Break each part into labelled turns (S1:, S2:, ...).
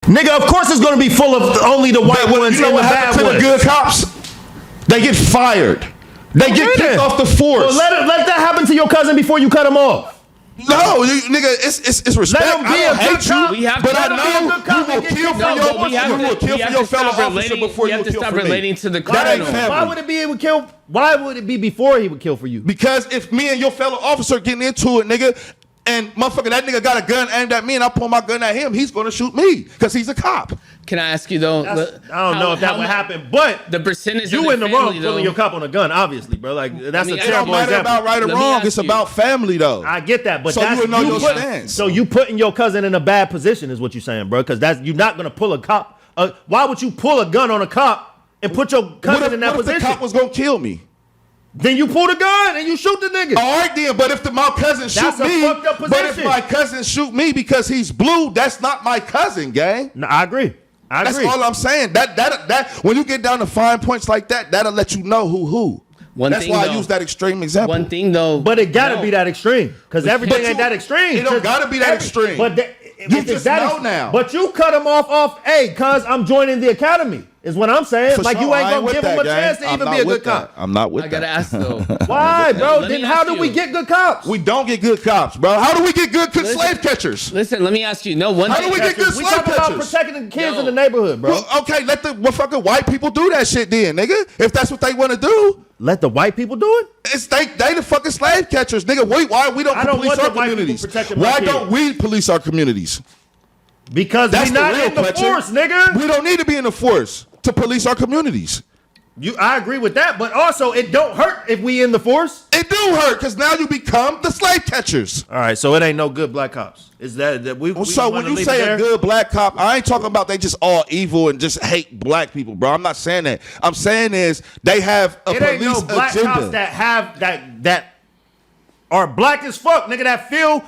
S1: Nigga, of course it's gonna be full of only the white ones and the bad ones.
S2: The good cops, they get fired. They get kicked off the force.
S1: Well, let that happen to your cousin before you cut him off.
S2: No, nigga, it's respect.
S1: Let him be a good cop.
S2: But I know you will kill for your fellow officer before you will kill for me.
S3: You have to stop relating to the
S2: criminal.
S1: Why would it be it would kill? Why would it be before he would kill for you?
S2: Because if me and your fellow officer getting into it, nigga, and motherfucker, that nigga got a gun aimed at me and I pull my gun at him, he's gonna shoot me because he's a cop.
S3: Can I ask you though?
S1: I don't know if that would happen, but
S3: the percentage
S1: you in the wrong
S3: though,
S1: pulling your cop on a gun, obviously, bro. Like that's a terrible
S2: example. It don't matter about right or wrong. It's about family, though.
S1: I get that, but
S2: so
S1: that's,
S2: you would know your stance.
S1: So you putting your cousin in a bad position is what you're saying, bro. Because that's you're not gonna pull a cop. Why would you pull a gun on a cop and put your cousin in that position?
S2: What if the cop was gonna kill me?
S1: Then you pull the gun and you shoot the nigga.
S2: All right, then. But if my cousin shoot me, but if my cousin shoot me because he's blue, that's not my cousin, gang.
S1: No, I agree.
S2: That's all I'm saying. That when you get down to fine points like that, that'll let you know who. That's why I use that extreme example.
S3: One thing though,
S1: but it gotta be that extreme because everything ain't that extreme.
S2: It don't gotta be that extreme.
S1: But
S2: you just know now.
S1: But you cut him off. Hey, cuz I'm joining the academy. Is what I'm saying. Like you ain't gonna give him a chance to even be a good cop.
S2: I'm not with that.
S3: I gotta ask though.
S1: Why, bro? Then how do we get good cops?
S2: We don't get good cops, bro. How do we get good slave catchers?
S3: Listen, let me ask you. No, one.
S2: How do we get good slave catchers?
S1: We talking about protecting the kids in the neighborhood, bro.
S2: Well, okay, let the fucking white people do that shit then, nigga. If that's what they want to do.
S1: Let the white people do it?
S2: It's they the fucking slave catchers, nigga. Why we don't police our communities? Why don't we police our communities?
S1: Because we're not in the force, nigga.
S2: We don't need to be in the force to police our communities.
S1: I agree with that, but also it don't hurt if we in the force.
S2: It do hurt because now you become the slave catchers.
S1: All right, so it ain't no good black cops. Is that we?
S2: So when you say a good black cop, I ain't talking about they just all evil and just hate black people, bro. I'm not saying that. I'm saying is they have a police agenda. It ain't no black cops
S1: that have that are black as fuck, nigga. That feel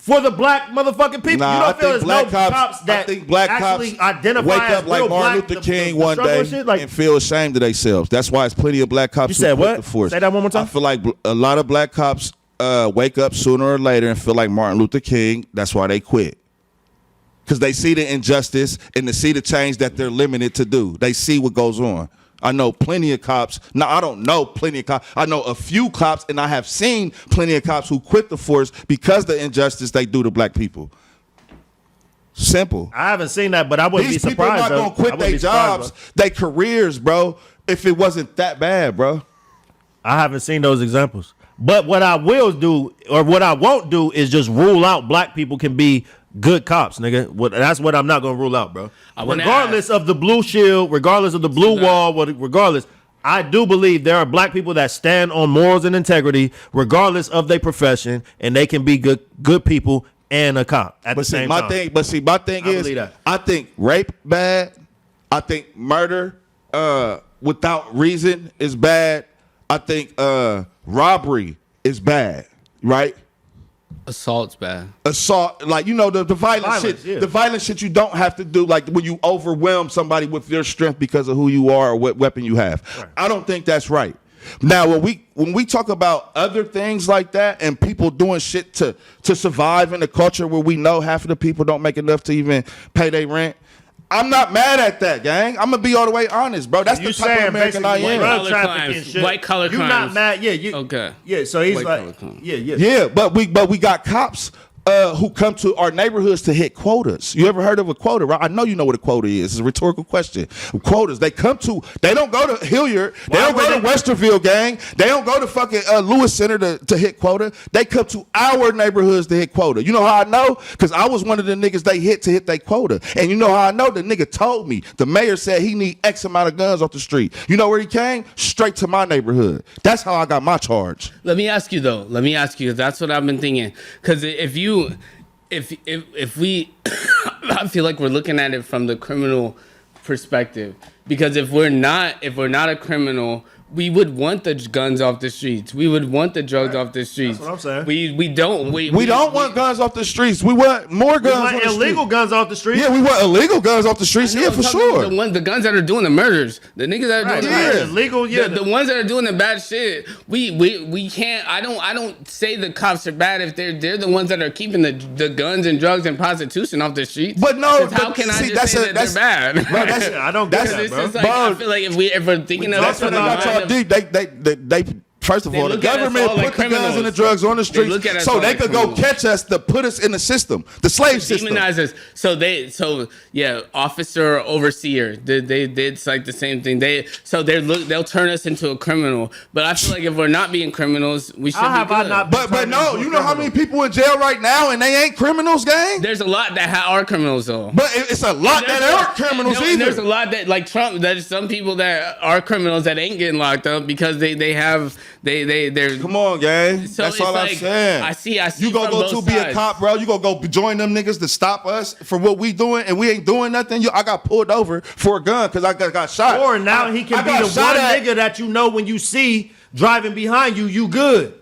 S1: for the black motherfucking people.
S2: Nah,
S1: you don't feel there's no cops that
S2: I think black
S1: actually
S2: cops
S1: identify
S2: wake
S1: as
S2: up like
S1: real
S2: Martin
S1: black,
S2: Luther King
S1: the
S2: one day
S1: shit, like,
S2: and feel ashamed of themselves. That's why it's plenty of black cops.
S1: You said what?
S2: The force.
S1: Say that one more time.
S2: I feel like a lot of black cops wake up sooner or later and feel like Martin Luther King. That's why they quit. Because they see the injustice and they see the change that they're limited to do. They see what goes on. I know plenty of cops. Now, I don't know plenty of cops. I know a few cops, and I have seen plenty of cops who quit the force because of the injustice they do to black people. Simple.
S1: I haven't seen that, but I wouldn't be surprised. These people are not
S2: going to quit their jobs, their careers, bro, if it wasn't that bad, bro.
S1: I haven't seen those examples. But what I will do, or what I won't do, is just rule out black people can be good cops, nigga. That's what I'm not going to rule out, bro. Regardless of the blue shield, regardless of the blue wall, regardless, I do believe there are black people that stand on morals and integrity, regardless of their profession, and they can be good people and a cop at the same time.
S2: My thing is, I think rape bad. I think murder without reason is bad. I think robbery is bad, right?
S3: Assault's bad.
S2: Assault, like, you know, the violent shit. Yeah. The violent shit you don't have to do, like when you overwhelm somebody with your strength because of who you are or what weapon you have. Right. I don't think that's right. Now, when we talk about other things like that and people doing shit to survive in a culture where we know half of the people don't make enough to even pay their rent, I'm not mad at that, gang. I'm gonna be all the way honest, bro. That's the type of American I am.
S3: White collar crimes.
S1: You're not mad, yeah.
S3: Okay.
S1: Yeah, so he's like,
S2: yeah. But we got cops who come to our neighborhoods to hit quotas. You ever heard of a quota, right? I know you know what a quota is. It's a rhetorical question. Quotas. They don't go to Hilliard. They don't go to Westerville, gang. They don't go to fucking Lewis Center to hit quota. They come to our neighborhoods to hit quota. You know how I know? Because I was one of the niggas they hit to hit their quota. And you know how I know? The nigga told me. The mayor said he need X amount of guns off the street. You know where he came? Straight to my neighborhood. That's how I got my charge.
S3: Let me ask you, though. That's what I've been thinking. Because if we I feel like we're looking at it from the criminal perspective, because if we're not a criminal, we would want the guns off the streets. We would want the drugs off the streets.
S1: That's what I'm saying.
S3: We don't.
S2: We don't want guns off the streets. We want more guns.
S1: We want
S2: on the
S1: illegal
S2: street.
S1: guns off the street.
S2: Yeah, we want illegal guns off the streets. Yeah, for sure.
S3: The guns that are doing the murders, the niggas that are doing the murders,
S1: illegal. Yeah,
S3: the ones that are doing the bad shit. We can't. I don't say the cops are bad if they're the ones that are keeping the guns and drugs and prostitution off the streets.
S2: But no,
S3: how can I just say that they're bad?
S2: Bro,
S1: I don't get that,
S3: It's
S1: bro.
S3: just like, I feel like if we're thinking of
S2: That's
S3: it
S2: what
S3: from the
S2: they got y'all
S3: mind of-
S2: deep. They first of all, the
S3: look at us
S2: government
S3: all
S2: put
S3: like
S2: the guns and the
S3: criminals.
S2: drugs on the
S3: They look
S2: streets
S3: at us
S2: so
S3: all
S2: they
S3: like
S2: could go
S3: criminals.
S2: catch us to put us in the system, the slave system.
S3: demonize us. So yeah, officer or overseer. It's like the same thing. They'll turn us into a criminal. But I feel like if we're not being criminals, we should
S1: How
S3: be
S1: have I
S3: good.
S1: not
S2: But no, you know how many people in jail right now and they ain't criminals, gang?
S3: There's a lot that are criminals though.
S2: But it's a lot that aren't criminals
S3: No, and there's a
S2: either.
S3: lot that like Trump. There's some people that are criminals that ain't getting locked up because they're.
S2: Come on, gang.
S3: So
S2: That's
S3: it's
S2: all I'm
S3: like,
S2: saying.
S3: I see
S2: You gonna
S3: from
S2: go
S3: both
S2: to be a
S3: sides.
S2: cop, bro. You gonna go join them niggas to stop us for what we doing, and we ain't doing nothing. I got pulled over for a gun because I got shot.
S1: Or now he can
S2: I
S1: be
S2: got
S1: the
S2: shot
S1: one
S2: at.
S1: nigga that you know when you see driving behind you, you good.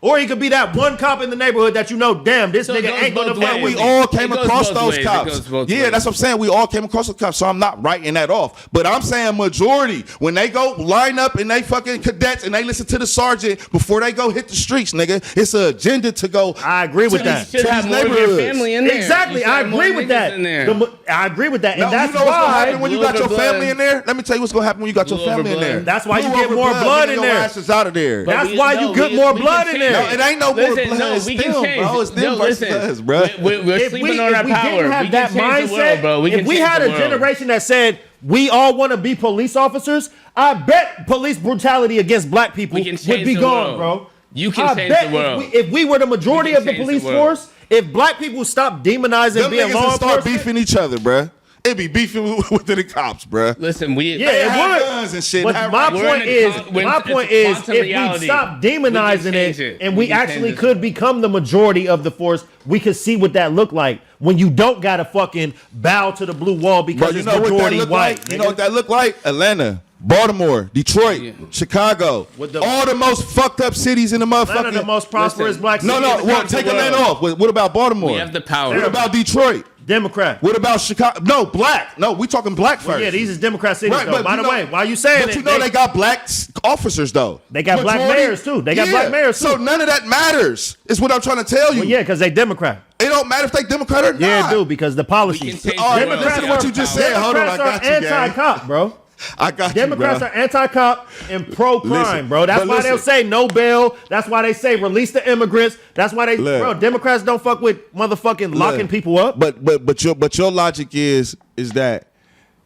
S1: Or he could be that one cop in the neighborhood that you know, damn, this
S3: So it
S1: nigga
S3: goes
S1: ain't gonna
S3: both
S1: fuck
S3: ways.
S1: with
S2: We
S1: me.
S2: all came
S3: It goes
S2: across
S3: both
S2: those
S3: ways. It
S2: cops.
S3: goes both
S2: Yeah,
S3: ways.
S2: that's what I'm saying. We all came across those cops, so I'm not writing that off. But I'm saying majority, when they go line up and they fucking cadets and they listen to the sergeant before they go hit the streets, nigga, it's an agenda to go.
S1: I agree with that.
S3: You should
S2: To
S3: have
S2: these
S3: more of your
S2: neighborhoods.
S3: family in there.
S1: Exactly,
S3: You should
S1: I
S3: have more
S1: agree with
S3: niggas
S1: that.
S3: in there.
S1: I agree with that,
S2: Now,
S1: and that's
S2: you know what's gonna
S1: why.
S2: happen when you
S3: Blue
S2: got your
S3: over
S2: family
S3: blood.
S2: in there? Let me tell you what's gonna happen when you got your
S3: Blue over
S2: family in there.
S3: blood.
S1: That's why you
S2: Blue
S1: get
S2: over
S1: more blood in
S2: your
S1: there.
S2: asses out of there.
S3: But
S1: That's
S3: we-
S1: why
S3: no,
S1: you get
S3: we-
S1: more
S3: we
S1: blood
S3: can
S1: in
S3: change
S1: there.
S2: No, it ain't no more blood.
S3: No,
S2: It's
S3: we
S2: them,
S3: can change.
S2: bro. It's them versus us, bro.
S3: We're
S1: If
S3: sleeping on our
S1: we
S3: power.
S1: didn't have
S3: We
S1: that
S3: can change the
S1: mindset,
S3: world, bro. We
S1: if
S3: can
S1: we
S3: change
S1: had
S3: the
S1: a
S3: world.
S1: generation that said we all want to be police officers, I bet police brutality against black people
S3: We can
S1: would
S3: change
S1: be
S3: the
S1: gone,
S3: world.
S1: bro.
S3: You can
S1: I
S3: change
S1: bet
S3: the world.
S1: If we were the majority
S3: We can
S1: of the
S3: change the
S1: police
S3: world.
S1: force, if black people stopped demonizing
S2: Them
S1: being
S2: niggas
S1: law
S2: will start
S1: enforcement,
S2: beefing each other, bruh. It be beefing with the cops, bruh.
S3: Listen,
S1: yeah, it
S2: have
S1: would.
S2: guns and shit.
S1: But
S2: Have
S1: my
S2: rights.
S3: We're
S1: point
S3: in a
S1: is,
S3: con-
S1: my
S3: it's
S1: point
S3: a
S1: is,
S3: quantum
S1: if we
S3: reality.
S1: stop
S3: We can
S1: demonizing
S3: change
S1: it,
S3: it.
S1: and
S3: We
S1: we
S3: can
S1: actually
S3: change it.
S1: could become the majority of the force, we could see what that look like when you don't gotta fucking bow to the blue wall
S2: Bro,
S1: because
S2: you
S1: it's
S2: know what that
S1: majority
S2: look
S1: white.
S2: like? You know what that look like? Atlanta, Baltimore, Detroit,
S3: Yeah.
S2: Chicago,
S1: With the-
S2: all the most fucked up cities in the motherfucking.
S1: Atlanta, the most prosperous
S3: Listen,
S1: black city
S2: No,
S1: in
S2: no.
S1: the
S2: Well,
S1: country.
S2: take Atlanta off. What about Baltimore?
S3: We have the power.
S2: What about Detroit?
S1: Democrat.
S2: What about Chicago? No, black. No, we talking black first.
S1: Yeah, these is Democrat cities,
S2: Right,
S1: though.
S2: but
S1: By
S2: you
S1: the
S2: know-
S1: way, why you saying
S2: But
S1: it?
S2: you know they got black officers though.
S1: They got black mayors, too. They got black mayors,
S2: So
S1: too.
S2: none of that matters. Is what I'm trying to tell you.
S1: Well, yeah, because they Democrat.
S2: It don't matter if they Democrat or
S1: Yeah,
S2: not.
S1: it do, because the policies.
S3: change
S2: All right,
S3: the world.
S2: listen to what you just said. Hold on, I
S1: Democrats
S2: got
S1: are
S2: you, gang.
S1: anti-cop, bro.
S2: I got
S1: Democrats
S2: you,
S1: are anti-cop and pro-crime,
S2: Listen,
S1: bro. That's
S2: but
S1: why they'll
S2: listen.
S1: say no bail. That's why they say release the immigrants. That's why they,
S2: Look.
S1: bro. Democrats don't fuck with motherfucking locking
S2: Look,
S1: people up.
S2: But your logic is that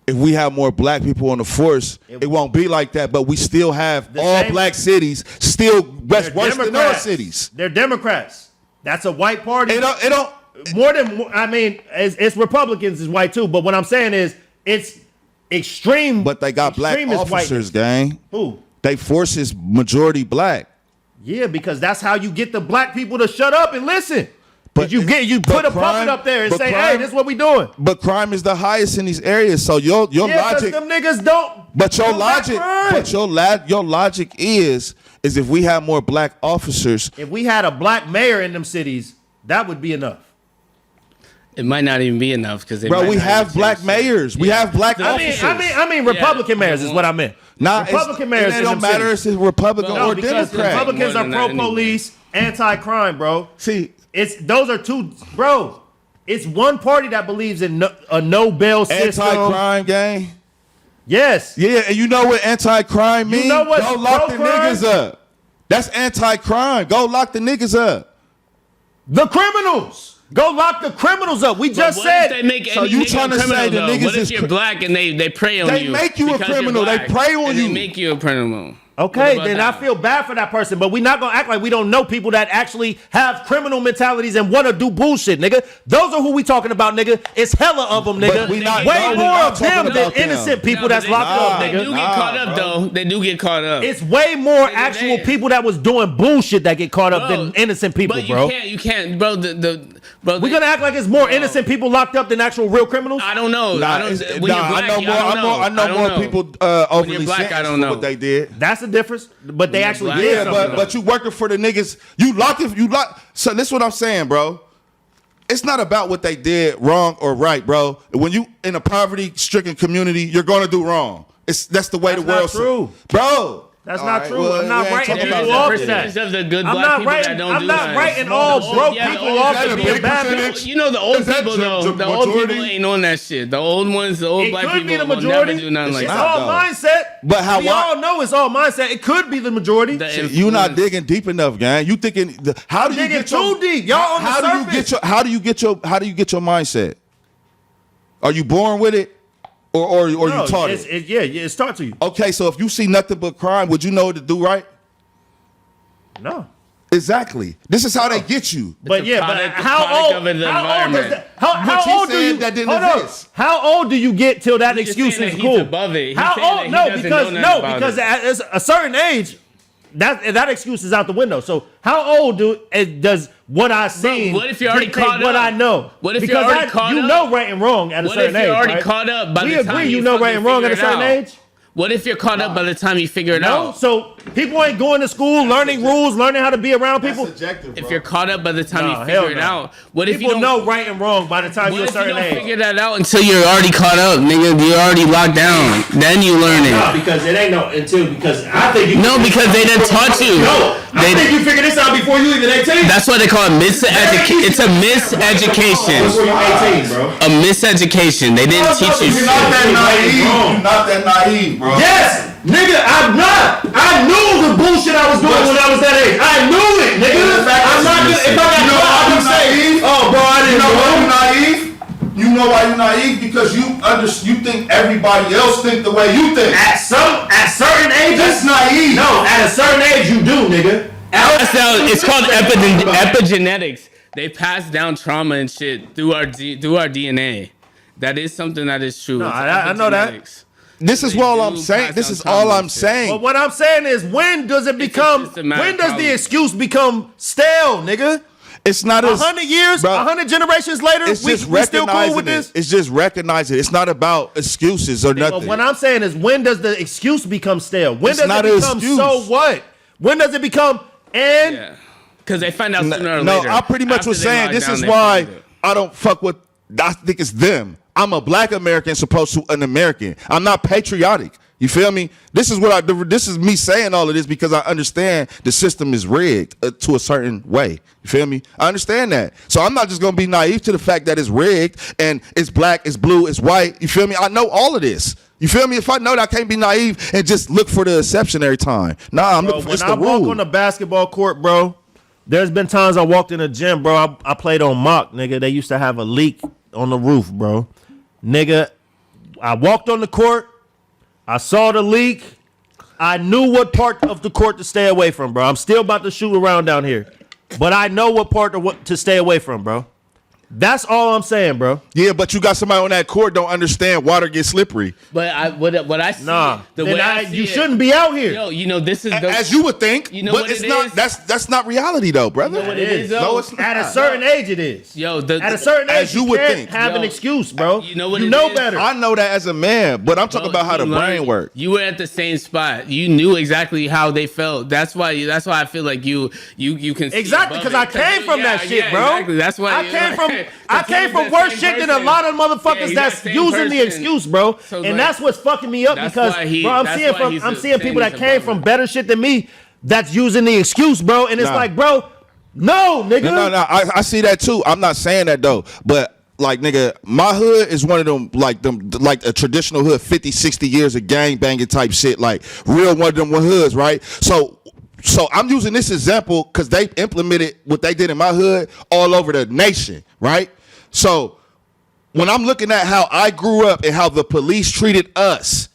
S2: if we have more black people on the force, it won't be like that. But we still have
S1: The
S2: all
S1: same-
S2: black cities still
S1: They're
S2: worse than our
S1: Democrats.
S2: cities.
S1: They're Democrats. That's a white party.
S2: It don't.
S1: More than I mean, it's Republicans is white too. But what I'm saying is it's extreme.
S2: But they got black
S1: extremist
S2: officers,
S1: whiteness.
S2: gang.
S1: Who?
S2: They force is majority black.
S1: Yeah, because that's how you get the black people to shut up and listen.
S2: But
S1: But you put a
S2: crime-
S1: puppet up there and
S2: but
S1: say,
S2: crime-
S1: "Hey, this is what we doing."
S2: But crime is the highest in these areas. So your
S1: Yeah, because
S2: logic.
S1: them niggas don't.
S2: But your
S1: combat
S2: logic.
S1: crime.
S2: But your logic is if we have more black officers.
S1: If we had a black mayor in them cities, that would be enough.
S3: It might not even be enough because
S2: Bro, we have black mayors. We have black officers.
S1: I mean, Republican
S3: Yeah.
S1: mayors is what I meant.
S2: Nah,
S1: Republican mayors
S2: It
S1: in
S2: don't
S1: them
S2: matter
S1: cities.
S2: if it's Republican
S3: No,
S2: or
S3: because
S2: Democrat.
S1: Republicans
S3: More
S1: are
S3: than that
S1: pro-police, anti-crime, bro.
S2: See,
S1: Those are two, bro. It's one party that believes in a no bail system.
S2: anti-crime gang.
S1: Yes.
S2: Yeah, and you know what anti-crime means?
S1: know what's
S2: Go lock the
S1: pro-crime?
S2: niggas up. That's anti-crime. Go lock the niggas up.
S1: The criminals. Go lock the criminals up. We just
S3: What
S1: said.
S3: if they make
S2: So
S3: any
S2: you
S3: nigga
S2: trying to
S3: a
S2: say
S3: criminal,
S2: the
S3: though?
S2: niggas
S3: What if
S2: is
S3: you're black and they prey on you?
S2: They make you a
S3: because you're
S2: criminal. They
S3: black,
S2: prey on
S3: and
S2: you.
S3: They make you a criminal.
S1: Okay,
S3: What about
S1: then
S3: that?
S1: I feel bad for that person, but we're not gonna act like we don't know people that actually have criminal mentalities and want to do bullshit, nigga. Those are who we talking about, nigga. It's hella of them, nigga.
S2: we not-
S1: Way
S2: no, we
S1: more
S2: not
S1: of
S2: talking
S1: them than
S2: about them.
S1: innocent people
S3: No,
S1: that's
S3: they-
S1: locked up,
S3: They
S1: nigga.
S3: do get caught up, though. They do get caught up.
S1: It's way more
S3: Nigga,
S1: actual
S3: they-
S1: people that was doing bullshit that get caught up than innocent people,
S3: but you
S1: bro.
S3: can't, bro. Bro,
S1: We're gonna act like it's more innocent people locked up than actual real criminals.
S3: I don't know.
S2: Nah,
S3: I don't.
S2: it's-
S3: When
S2: nah,
S3: you're black,
S2: I know more people overly
S3: you're black, I
S2: sentenced
S3: don't
S2: for
S3: know.
S2: what they did.
S1: That's the difference. But they
S3: you're
S1: actually
S3: black,
S1: did
S2: Yeah,
S1: something.
S2: but you working for the niggas. You lock. So this is what I'm saying, bro. It's not about what they did wrong or right, bro. When you in a poverty-stricken community, you're gonna do wrong. That's the way
S1: That's
S2: the world.
S1: not true.
S2: Bro.
S1: That's
S2: All
S1: not
S2: right,
S1: true.
S2: well,
S1: I'm not
S2: we ain't
S1: writing
S2: talking
S1: people
S2: about
S1: off
S2: that.
S1: for that.
S3: Percentage of the good
S1: I'm
S3: black
S1: not
S3: people that
S1: writing.
S3: don't
S1: I'm
S3: do
S1: not
S3: that.
S1: writing
S3: No,
S1: all
S3: the old-
S1: broke
S3: yeah, the
S1: people
S3: old-
S1: off
S2: Is that
S1: for
S2: a
S1: being
S2: big
S1: bad
S2: percentage?
S1: people.
S3: You know, the old
S2: Is that
S3: people though.
S2: the
S3: The old people
S2: majority?
S3: ain't on that shit. The old ones, the old
S1: It
S3: black
S1: could
S3: people
S1: be the
S3: will
S1: majority.
S3: never do nothing like
S1: It's
S3: that.
S1: all
S2: though.
S1: mindset.
S2: But how-
S1: we
S2: why-
S1: all know it's all mindset. It could be the majority.
S2: You not digging deep enough, gang. You thinking how do you
S1: digging
S2: get your,
S1: too deep. Y'all on the
S2: how do you
S1: surface.
S2: get your how do you get your mindset? Are you born with it, or
S1: No,
S2: you taught
S1: it's,
S2: it?
S1: yeah, it's taught to you.
S2: Okay, so if you see nothing but crime, would you know what to do, right?
S1: No.
S2: Exactly. This is how they get you.
S1: But
S3: a
S1: yeah,
S3: product-
S1: but how
S3: product
S1: old?
S3: of the
S1: How old does
S3: environment.
S1: that? How
S2: But he
S1: old do
S2: said
S1: you?
S2: that didn't
S1: hold on.
S2: exist.
S1: How old do you get till that
S3: He's just
S1: excuse
S3: saying
S1: is
S3: that
S1: cool?
S3: he's above it. He's
S1: How
S3: saying that
S1: old?
S3: he
S1: No,
S3: doesn't
S1: because
S3: know nothing about
S1: because
S3: it.
S1: at a certain age, that excuse is out the window. So how old does what I seen?
S3: what if you're already
S1: dictate
S3: caught
S1: what
S3: up?
S1: I know?
S3: What if you're
S1: because
S3: already caught
S1: you
S3: up?
S1: know right and wrong at a
S3: What
S1: certain
S3: if
S1: age.
S3: you're already
S1: right?
S3: caught up by
S1: We
S3: the time
S1: agree,
S3: you
S1: you know right
S3: fucking
S1: and wrong at a
S3: figure it
S1: certain
S3: out?
S1: age.
S3: What if you're caught up by the time you figure it
S1: No,
S3: out?
S1: so people ain't going to school, learning rules, learning how to be around people.
S2: subjective,
S3: If you're caught up by the time
S1: No,
S3: you
S1: hell
S3: figure it
S1: no.
S3: out, what if
S1: People
S3: you don't
S1: know right and wrong by the time
S3: What
S1: you're a
S3: if you
S1: certain
S3: don't
S1: age.
S3: figure that out until you're already caught up, nigga? You're already locked down. Then you learn
S1: No,
S3: it.
S1: because it ain't because I think you.
S3: No, because they done taught you.
S1: No, I
S3: They-
S1: think you figured this out before you even 18.
S3: That's why they call it miseducation. It's a miseducation.
S1: Before you 18, bro.
S3: A miseducation. They didn't teach you
S2: You're not
S3: shit.
S2: that naive. You're not that naive, bro.
S1: Yes, nigga, I'm not. I knew the bullshit I was doing when I was that age. I knew it, nigga. I'm not gonna. If I got caught, I'm gonna say, "Oh, bro, I
S2: You
S1: didn't
S2: know why
S1: know."
S2: you naive? You know why you naive? Because you think everybody else think the way you think.
S1: At certain ages,
S2: That's naive.
S1: no, at a certain age, you do, nigga.
S3: It's called epigenetics. They pass down trauma and shit through our DNA. That is something that is true.
S1: No,
S3: It's
S1: I know that.
S3: epigenetics.
S2: This is
S3: They
S2: all
S3: do
S2: I'm saying.
S3: pass
S2: This
S3: down
S2: is
S3: trauma
S2: all
S3: and
S2: I'm
S3: shit.
S2: saying.
S1: But what I'm saying is, when does it become?
S3: systematic
S1: When does
S3: problem.
S1: the excuse become stale, nigga?
S2: It's not
S1: 100 years,
S2: bro,
S1: 100 generations later,
S2: It's
S1: we
S2: just
S1: still cool
S2: recognizing
S1: with
S2: it.
S1: this.
S2: It's just recognizing it. It's not about excuses or
S1: But
S2: nothing.
S1: what I'm saying is, when does the excuse become stale? When
S2: It's
S1: does
S2: not
S1: it
S2: an
S1: become
S2: excuse.
S1: so what? When does it become and?
S3: Yeah. Because they find out sooner or
S2: No,
S3: later.
S2: I pretty much
S3: After
S2: was
S3: they
S2: saying
S3: lock
S2: this
S3: down,
S2: is
S3: they
S2: why
S3: find it.
S2: I don't fuck with. I think it's them. I'm a black American supposed to an American. I'm not patriotic. You feel me? This is what I do. This is me saying all of this because I understand the system is rigged to a certain way. You feel me? I understand that. So I'm not just gonna be naive to the fact that it's rigged and it's black, it's blue, it's white. You feel me? I know all of this. You feel me? If I know that, I can't be naive and just look for the exception every time. Nah, I'm
S1: Bro,
S2: looking for
S1: when
S2: it's
S1: I
S2: the
S1: walk
S2: rule.
S1: on the basketball court, bro, there's been times I walked in the gym, bro. I played on mock, nigga. They used to have a leak on the roof, bro. Nigga, I walked on the court. I saw the leak. I knew what part of the court to stay away from, bro. I'm still about to shoot around down here, but I know what part to stay away from, bro. That's all I'm saying, bro.
S2: Yeah, but you got somebody on that court don't understand water gets slippery.
S3: But what I see,
S1: Nah,
S3: the
S1: then
S3: way I see
S1: you
S3: it-
S1: shouldn't be out here.
S3: Yo, you know this is the,
S2: As you would think,
S3: You know
S2: but
S3: what
S2: it's
S3: it
S2: not.
S3: is?
S2: That's not reality though, brother.
S3: You know what it is, though?
S2: No, it's not.
S1: At a certain age, it is.
S3: Yo,
S1: At a certain age,
S2: as you would
S1: can't
S2: think.
S1: have an
S3: Yo,
S1: excuse, bro.
S3: you know what
S1: you
S3: it
S1: know
S3: is?
S1: better.
S2: I know that as a man, but I'm talking about how the
S3: You
S2: brain
S3: learned-
S2: works.
S3: You were at the same spot. You knew exactly how they felt. That's why I feel like you can see
S1: Exactly,
S3: above
S1: because I
S3: it.
S1: came from that shit,
S3: yeah,
S1: bro.
S3: Exactly. That's why
S1: I came from worse shit than a lot of motherfuckers that's using the excuse, bro.
S3: So,
S1: and
S3: like,
S1: that's what's fucking me up
S3: that's
S1: because,
S3: why he-
S1: bro, I'm
S3: that's
S1: seeing
S3: why he's
S1: seeing people that
S3: saying
S1: came
S3: he's
S1: from
S3: above
S1: better shit than me that's using the excuse, bro. And it's
S2: Nah.
S1: like, bro, no, nigga.
S2: No. I see that too. I'm not saying that though, but. Like, nigga, my hood is one of them, like a traditional hood, 50, 60 years of gang banging type shit, like real one of them hoods, right? So I'm using this example because they implemented what they did in my hood all over the nation, right? So when I'm looking at how I grew up and how the police treated us,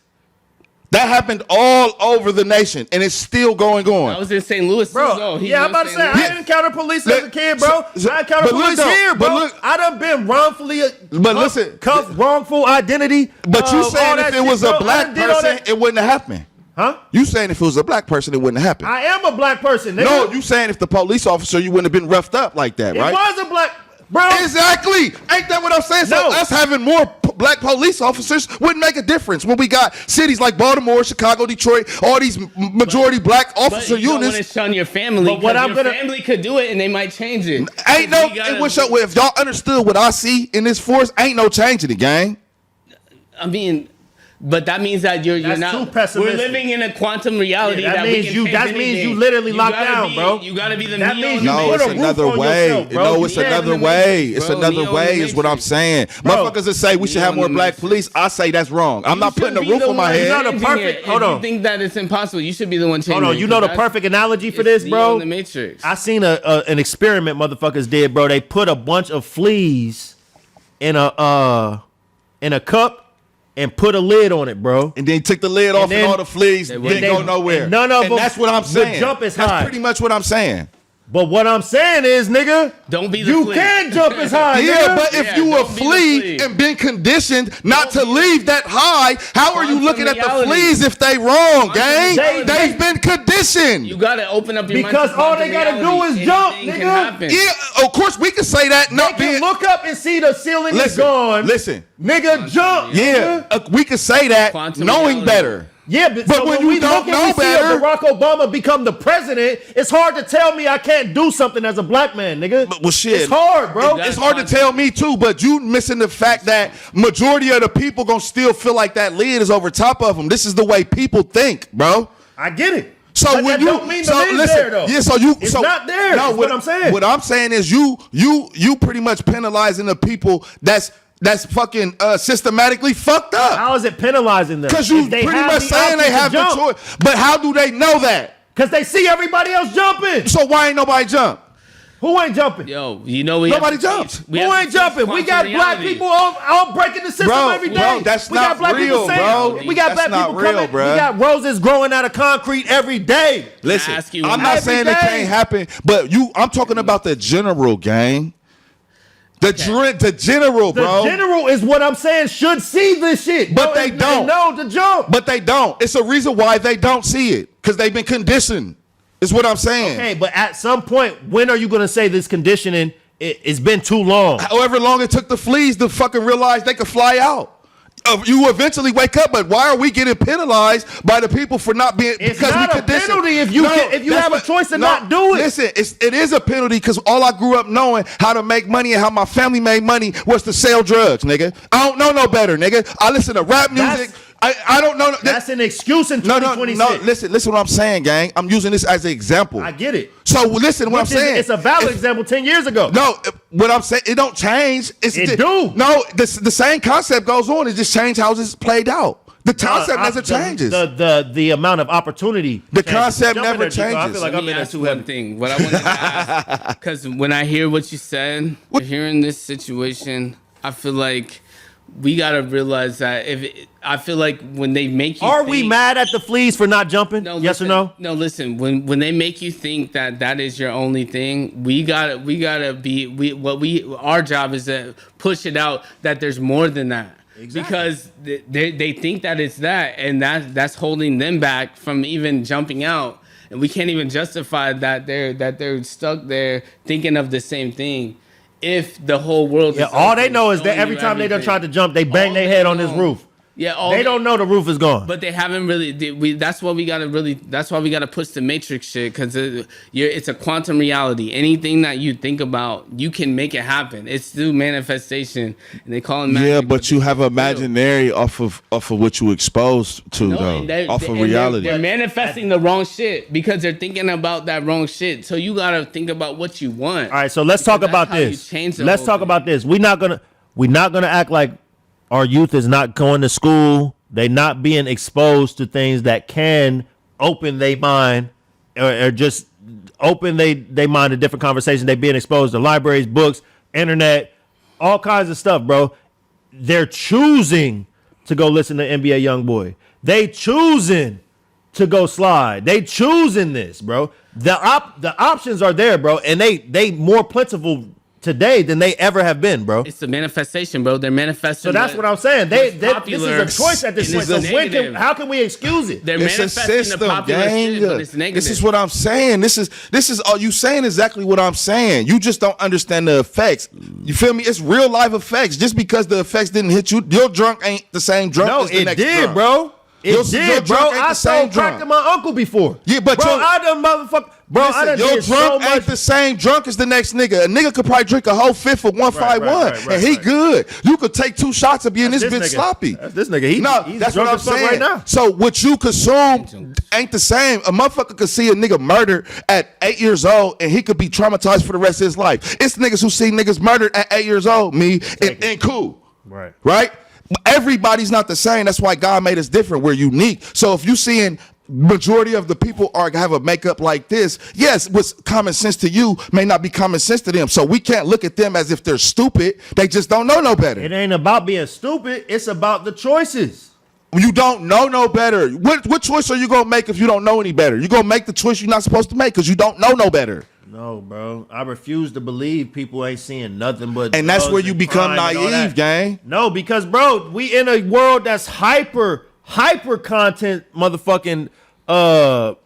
S2: that happened all over the nation, and it's still going on.
S3: I was in St. Louis,
S1: Bro,
S3: though. He
S1: yeah, I'm
S3: was
S1: about to
S3: in
S1: say,
S3: St.
S1: I
S3: Louis.
S1: didn't encounter police as a kid, bro.
S2: So-
S1: I encountered
S2: but look
S1: police
S2: though,
S1: here, bro.
S2: but look-
S1: I done been wrongfully
S2: But listen-
S1: cuffed, wrongful identity.
S2: But you
S1: all
S2: saying
S1: that
S2: if it
S1: shit,
S2: was
S1: bro.
S2: a
S1: I
S2: black
S1: done did all
S2: person,
S1: that.
S2: it wouldn't have happened.
S1: Huh?
S2: You saying if it was a black person, it wouldn't have happened.
S1: I am a black person, nigga.
S2: No, you saying if the police officer, you wouldn't have been roughed up like that,
S1: It
S2: right?
S1: was a black. bro.
S2: Exactly. Ain't that what I'm saying? So
S1: No.
S2: us having more black police officers wouldn't make a difference when we got cities like Baltimore, Chicago, Detroit, all these majority black officer
S3: But you don't want
S2: units.
S3: to shun your family.
S1: But what
S3: But
S1: I'm
S3: your
S1: gonna-
S3: family could do it, and they might change it.
S2: Ain't no.
S3: We gotta-
S2: If y'all understood what I see in this force, ain't no change in the gang.
S3: I mean, but that means that you're
S1: That's
S3: not.
S1: too pessimistic.
S3: We're living in a quantum reality.
S1: Yeah, that
S3: we
S1: means
S3: can
S1: you-
S3: change
S1: that means
S3: anything.
S1: you literally locked
S3: gotta
S1: down,
S3: be-
S1: bro.
S3: You gotta be the
S1: That
S3: Neo
S1: means
S3: in the
S1: you
S2: No,
S1: put
S2: it's
S1: a roof
S2: another
S1: on
S2: way.
S1: yourself, bro.
S2: No, it's
S3: Yeah,
S2: another
S3: in the
S2: way.
S3: Matrix,
S2: It's
S3: bro.
S2: another
S3: Neo in the
S2: way, is what I'm
S3: Matrix.
S2: saying.
S1: Bro,
S2: Motherfuckers that say we should
S3: Neo
S2: have
S3: in
S2: more
S3: the
S2: black
S3: Matrix.
S2: police, I say that's wrong. I'm not
S3: You
S2: putting a
S3: should be
S2: roof
S3: the
S2: on my
S3: one
S2: head.
S1: You know the
S3: changing
S1: perfect-
S3: it.
S1: hold
S3: If
S1: on.
S3: you think that it's impossible, you should be the one changing.
S1: Hold on, you know the perfect analogy for this, bro?
S3: In the Matrix.
S1: I seen an experiment motherfuckers did, bro. They put a bunch of fleas in a cup and put a lid on it, bro.
S2: And then took the lid off and
S1: then-
S2: all the fleas
S3: They
S2: didn't
S1: they-
S2: go nowhere.
S1: and none of
S2: and
S1: them
S2: that's what I'm
S1: would
S2: saying.
S1: jump as
S2: That's
S1: high.
S2: pretty much what I'm saying.
S1: But what I'm saying is, nigga,
S3: Don't be the
S1: you
S3: flea.
S1: can jump as high.
S2: Yeah,
S1: nigga.
S2: but if
S3: Yeah,
S2: you a
S3: don't be the
S2: flea
S3: flea.
S2: and been conditioned not
S3: Don't
S2: to
S3: be the
S2: leave
S3: flea.
S2: that high, how are you
S3: Quantum
S2: looking at the
S3: reality.
S2: fleas if they wrong, gang?
S3: reality.
S2: They've been conditioned.
S3: You gotta open up your mind
S1: Because
S3: to
S1: all
S3: quantum
S1: they gotta do
S3: reality.
S1: is jump,
S3: Anything
S1: nigga.
S3: can happen.
S2: Yeah, of course we can say that.
S1: They
S2: Not
S1: can
S2: being
S1: look up and see the ceiling is
S2: Listen,
S1: gone.
S2: listen.
S1: Nigga, jump.
S2: Yeah,
S1: nigga.
S2: we can say that
S3: Quantum
S2: knowing
S3: reality.
S2: better.
S1: Yeah, but,
S2: But
S1: so
S2: when
S1: when
S2: you
S1: we
S2: don't
S1: look and we
S2: know
S1: see a
S2: better-
S1: Barack Obama become the president, it's hard to tell me I can't do something as a black man, nigga.
S2: Well, shit.
S1: It's hard, bro.
S3: That's
S2: It's hard to
S3: quantum-
S2: tell me too, but you missing the fact that majority of the people gonna still feel like that lid is over top of them. This is the way people think, bro.
S1: I get it.
S2: So
S1: But
S2: when
S1: that
S2: you
S1: don't mean the
S2: so
S1: lid's
S2: listen,
S1: there, though.
S2: yeah, so you
S1: It's
S2: so
S1: not there. That's what I'm saying.
S2: What I'm saying is you pretty much penalizing the people that's fucking systematically fucked up.
S1: How is it penalizing them?
S2: Because you
S1: If they
S2: pretty
S1: have
S2: much
S1: the
S2: saying they
S1: option to
S2: have the
S1: jump.
S2: choice. But how do they know that?
S1: Because they see everybody else jumping.
S2: So why ain't nobody jump?
S1: Who ain't jumping?
S3: Yo, you know we
S2: Nobody
S3: have to
S2: jumps.
S3: teach- we
S1: Who
S3: have to
S1: ain't
S3: teach
S1: jumping? We
S3: quantum
S1: got black
S3: reality.
S1: people all breaking the system
S2: Bro,
S1: every day.
S2: bro, that's
S1: we got
S2: not
S1: black
S2: real,
S1: people saying,
S2: bro.
S1: we got
S2: That's
S1: black
S2: not
S1: people
S2: real,
S1: coming.
S2: bro.
S1: We got roses growing out of concrete every day.
S2: Listen,
S3: ask you
S2: I'm
S3: one
S2: not
S3: thing.
S2: saying it
S1: Every day.
S2: can't happen, but I'm talking about the general gang. The general,
S1: The
S2: bro.
S1: general is what I'm saying should see this shit,
S2: But
S1: bro,
S2: they
S1: and
S2: don't.
S1: know to jump.
S2: But they don't. It's a reason why they don't see it. Because they've been conditioned. Is what I'm saying.
S1: Okay, but at some point, when are you going to say this conditioning? It's been too long.
S2: However long it took the fleas to fucking realize they could fly out. You eventually wake up, but why are we getting penalized by the people for not being?
S1: It's
S2: because
S1: not
S2: we
S1: a
S2: conditioned?
S1: penalty if you
S2: that's
S1: have a choice to not do it.
S2: Listen, it is a penalty because all I grew up knowing how to make money and how my family made money was to sell drugs, nigga. I don't know no better, nigga. I listen to rap music. I don't know.
S1: That's an excuse in
S2: No,
S1: 2026.
S2: listen what I'm saying, gang. I'm using this as an example.
S1: I get it.
S2: So listen what I'm saying.
S1: It's a valid example 10 years ago.
S2: No, what I'm saying, it don't change.
S1: It do.
S2: No, the same concept goes on. It just change how it's played out. The concept never changes.
S1: The amount of opportunity.
S2: The
S1: changes.
S2: concept
S1: Jump in
S2: never
S1: there, Chico. I
S2: changes.
S1: feel like
S3: Let
S1: I'm
S3: me
S1: in there
S3: ask
S1: too
S3: one
S1: heavy.
S3: thing. What I wanted to ask, because when I hear what you said, hearing this situation, I feel like we gotta realize that I feel like when they make you
S1: Are we mad at the fleas for not jumping?
S3: No,
S1: yes
S3: listen,
S1: or no?
S3: No, listen. When they make you think that is your only thing, we gotta be. Our job is to push it out that there's more than that.
S1: Exactly.
S3: Because they think that it's that, and that's holding them back from even jumping out, and we can't even justify that they're stuck there thinking of the same thing. If the whole world,
S1: Yeah,
S3: is
S1: all they
S3: open,
S1: know is that
S3: showing
S1: every
S3: you
S1: time they done
S3: everything.
S1: tried to jump, they bang
S3: All
S1: their
S3: they
S1: head on this
S3: know-
S1: roof.
S3: Yeah,
S1: They don't know the roof is gone.
S3: But they haven't really. That's why we gotta push the Matrix shit, because it's a quantum reality. Anything that you think about, you can make it happen. It's through manifestation, and they call it magic.
S2: Yeah, but you have
S3: it's real.
S2: imaginary off of what you exposed to
S3: No,
S2: though,
S3: and they're-
S2: off of
S3: and
S2: reality.
S3: They're manifesting the wrong shit because they're thinking about that wrong shit. So you gotta think about what you want.
S1: All right, so let's talk
S3: Because
S1: about
S3: that's how you
S1: this.
S3: change the
S1: Let's
S3: whole
S1: talk
S3: thing.
S1: about this. We're not gonna act like our youth is not going to school. They not being exposed to things that can open their mind or just open they mind to different conversations. They being exposed to libraries, books, internet, all kinds of stuff, bro. They're choosing to go listen to NBA YoungBoy. They choosing to go slide. They choosing this, bro. The options are there, bro, and they more plentiful today than they ever have been, bro.
S3: It's the manifestation, bro. They're manifesting.
S1: So that's what I'm saying. This is
S3: popular
S1: a choice at this
S3: and
S1: point.
S3: it's
S1: So
S3: negative.
S1: how can we excuse it?
S3: They're
S2: It's a
S3: manifesting
S2: system,
S3: the popular shit, but it's negative.
S2: This is what I'm saying. This is all you saying exactly what I'm saying. You just don't understand the effects. You feel me? It's real life effects. Just because the effects didn't hit you, your drunk ain't the same drunk
S1: No,
S2: as the
S1: it
S2: next
S1: did,
S2: drunk.
S1: bro. It
S2: Your
S1: did, bro.
S2: drunk ain't
S1: I
S2: the same
S1: sold crack
S2: drunk.
S1: to my uncle before.
S2: Yeah, but
S1: bro,
S2: your-
S1: I done motherfucker. Bro, I
S2: Listen,
S1: done
S2: your
S1: did
S2: drunk
S1: so
S2: ain't
S1: much.
S2: the same drunk as the next nigga. A nigga could probably drink a whole fifth of 151, and he good. You could take 2 shots and be in this bitch
S1: nigga.
S2: sloppy.
S1: That's this nigga. He's
S2: That's
S1: drunk
S2: what I'm
S1: as fuck
S2: saying.
S1: right now.
S2: So what you consume ain't the same. A motherfucker could see a nigga murdered at 8 years old, and he could be traumatized for the rest of his life. It's niggas who see niggas murdered at 8 years old, and cool. Right? Everybody's not the same. That's why God made us different. We're unique. So if you seeing majority of the people have a makeup like this, yes, what's common sense to you may not be common sense to them. So we can't look at them as if they're stupid. They just don't know no better.
S1: It ain't about being stupid. It's about the choices.
S2: You don't know no better. What choice are you gonna make if you don't know any better? You're gonna make the choice you're not supposed to make because you don't know no better.
S1: No, bro. I refuse to believe people ain't seeing nothing but.
S2: And that's
S1: drugs
S2: where you
S1: and
S2: become
S1: crime and all
S2: naive,
S1: that.
S2: gang.
S1: No, because bro, we in a world that's hyper content motherfucking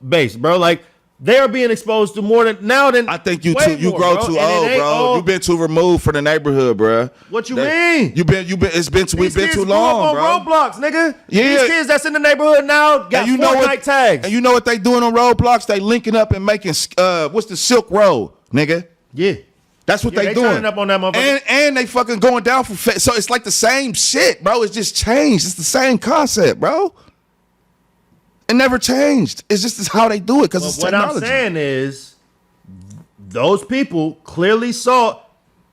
S1: based, bro. Like they are being exposed to more than
S2: I think you
S1: way
S2: too. You
S1: more,
S2: grow
S1: bro.
S2: too
S1: And it
S2: old,
S1: ain't
S2: bro.
S1: all-
S2: You've been too removed for the neighborhood, bro.
S1: What you mean?
S2: We've been we've
S1: These
S2: been
S1: kids
S2: too
S1: grew up
S2: long,
S1: on
S2: bro.
S1: Roadblocks, nigga.
S2: Yeah.
S1: These kids that's in the neighborhood now got
S2: And you know
S1: Fortnite tags.
S2: And you know what they doing on roadblocks? They linking up and making what's the Silk Road, nigga?
S1: yeah.
S2: That's what
S1: Yeah,
S2: they
S1: they
S2: doing.
S1: turning up on that motherfucker.
S2: And they fucking going down for so it's like the same shit, bro. It's just changed. It's the same concept, bro. It never changed. It's just how they do it because it's
S1: What
S2: technology.
S1: I'm saying is, those people clearly saw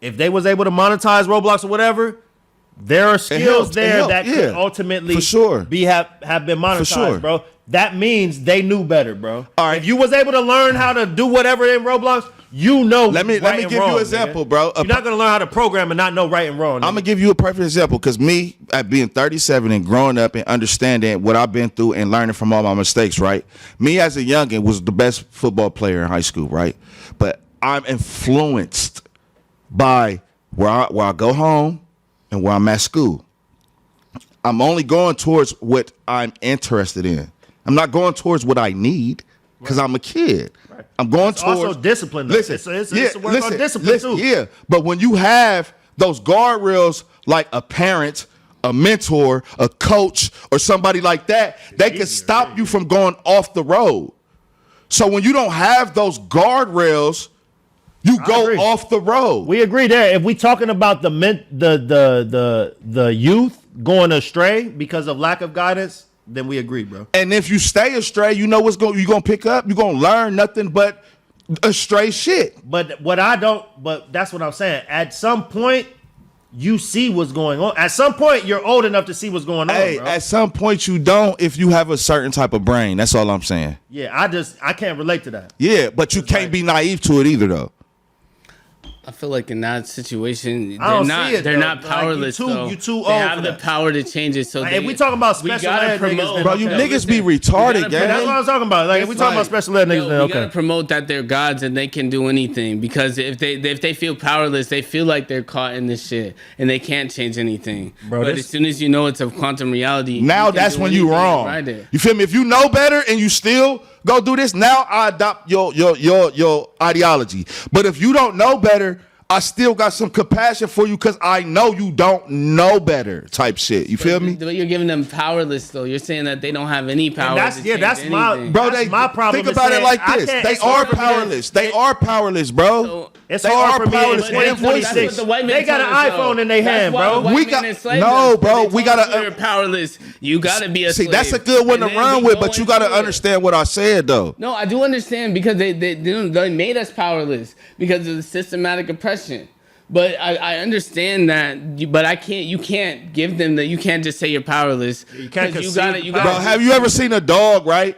S1: if they was able to monetize Roblox or whatever, there are skills
S2: helped, it
S1: there
S2: helped,
S1: that
S2: yeah.
S1: could ultimately
S2: For sure.
S1: have been monetized,
S2: sure.
S1: bro. That means they knew better, bro.
S2: All right.
S1: If you was able to learn how to do whatever in Roblox, you know.
S2: Let me
S1: right and
S2: give you
S1: wrong,
S2: an example,
S1: nigga.
S2: bro.
S1: You're not gonna learn how to program and not know right and wrong.
S2: I'm gonna give you a perfect example because me, at being 37 and growing up and understanding what I've been through and learning from all my mistakes, right? Me as a youngin' was the best football player in high school, right? But I'm influenced by where I go home and where I'm at school. I'm only going towards what I'm interested in. I'm not going towards what I need because I'm a kid. I'm going
S1: It's
S2: towards
S1: also discipline, though.
S2: Listen,
S1: It's a work on discipline, too.
S2: Yeah, but when you have those guardrails like a parent, a mentor, a coach, or somebody like that, they can stop you from going off the road. So when you don't have those guardrails, you go
S1: agree.
S2: off the road.
S1: We agree there. If we talking about the youth going astray because of lack of guidance, then we agree, bro.
S2: And if you stay astray, you know what's you're gonna pick up. You're gonna learn nothing but astray shit.
S1: But that's what I'm saying. At some point, you see what's going on. At some point, you're old enough to see what's going on,
S2: Hey,
S1: bro.
S2: at some point you don't if you have a certain type of brain. That's all I'm saying.
S1: Yeah, I can't relate to that.
S2: Yeah, but you can't be naive to it either, though.
S3: I feel like in that situation,
S1: I don't see it,
S3: they're
S1: though.
S3: not
S1: Like, you
S3: powerless.
S1: too-
S3: though.
S1: you too
S3: They
S1: old
S3: have
S1: for
S3: the
S1: that.
S3: power to change it. So
S1: Like, if we talking about
S3: we
S1: special
S3: gotta
S1: ed niggas,
S3: promote,
S1: then
S2: Bro, you
S1: okay.
S2: niggas be
S3: We
S2: retarded,
S3: gotta
S2: gang.
S1: That's what I was talking about. Like, if we
S2: It's
S1: talking about
S2: like-
S1: special ed niggas,
S3: Yo,
S1: then
S3: we
S1: okay.
S3: gotta promote that they're gods and they can do anything, because if they feel powerless, they feel like they're caught in this shit and they can't change anything.
S1: Bro,
S3: but
S1: this-
S3: as soon as you know it's a quantum reality,
S2: Now
S3: you can
S2: that's
S3: do
S2: when you
S3: anything
S2: wrong.
S3: Right there.
S2: You feel me? If you know better and you still go do this, now I adopt your ideology. But if you don't know better, I still got some compassion for you because I know you don't know better type shit. You feel me?
S3: But you're giving them powerless though. You're saying that they don't have any power.
S1: that's-
S3: to
S1: yeah,
S3: change
S1: that's my-
S3: anything.
S2: Bro,
S1: That's my problem
S2: think
S1: is
S2: about it
S1: saying
S2: like
S1: I
S2: this.
S1: can't-
S2: They
S1: it's
S2: are
S1: hard for me to-
S2: powerless. They are powerless, bro.
S3: So-
S1: It's
S2: They
S1: hard
S2: are
S1: for me in
S2: powerless.
S3: But that's what
S1: 2026.
S3: the white man
S1: They got an
S3: told us,
S1: iPhone
S3: though.
S1: in their
S3: That's
S1: hand,
S3: why
S1: bro.
S3: the white
S2: We
S3: man
S2: got-
S3: enslaved
S2: no,
S3: us, 'cause
S2: bro,
S3: they
S2: we
S3: told us
S2: gotta-
S3: we were powerless. You gotta be a
S2: See,
S3: slave.
S2: that's a good one to
S3: And then
S2: run
S3: we
S2: with,
S3: go
S2: but you got to
S3: into it.
S2: understand what I said, though.
S3: No, I do understand because they made us powerless because of the systematic oppression. But I understand that, but I can't. You can't give them that. You can't just say you're powerless.
S1: You can't
S3: 'Cause you
S1: concede
S3: got
S1: the
S2: Bro,
S1: power.
S2: have you ever seen a dog, right?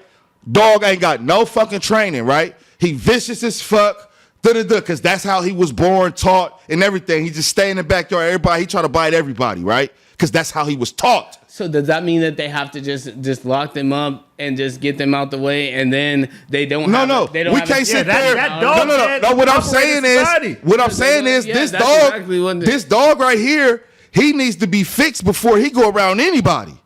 S2: Dog ain't got no fucking training, right? He vicious as fuck, because that's how he was born, taught, and everything. He just stay in the backyard. Everybody, he try to bite everybody, right? Because that's how he was taught.
S3: So does that mean that they have to just lock them up and just get them out the way, and then they don't? They don't.
S2: We can't sit there.
S1: That dog
S2: No. What I'm saying is, this dog right here, he needs to be fixed before he go around anybody.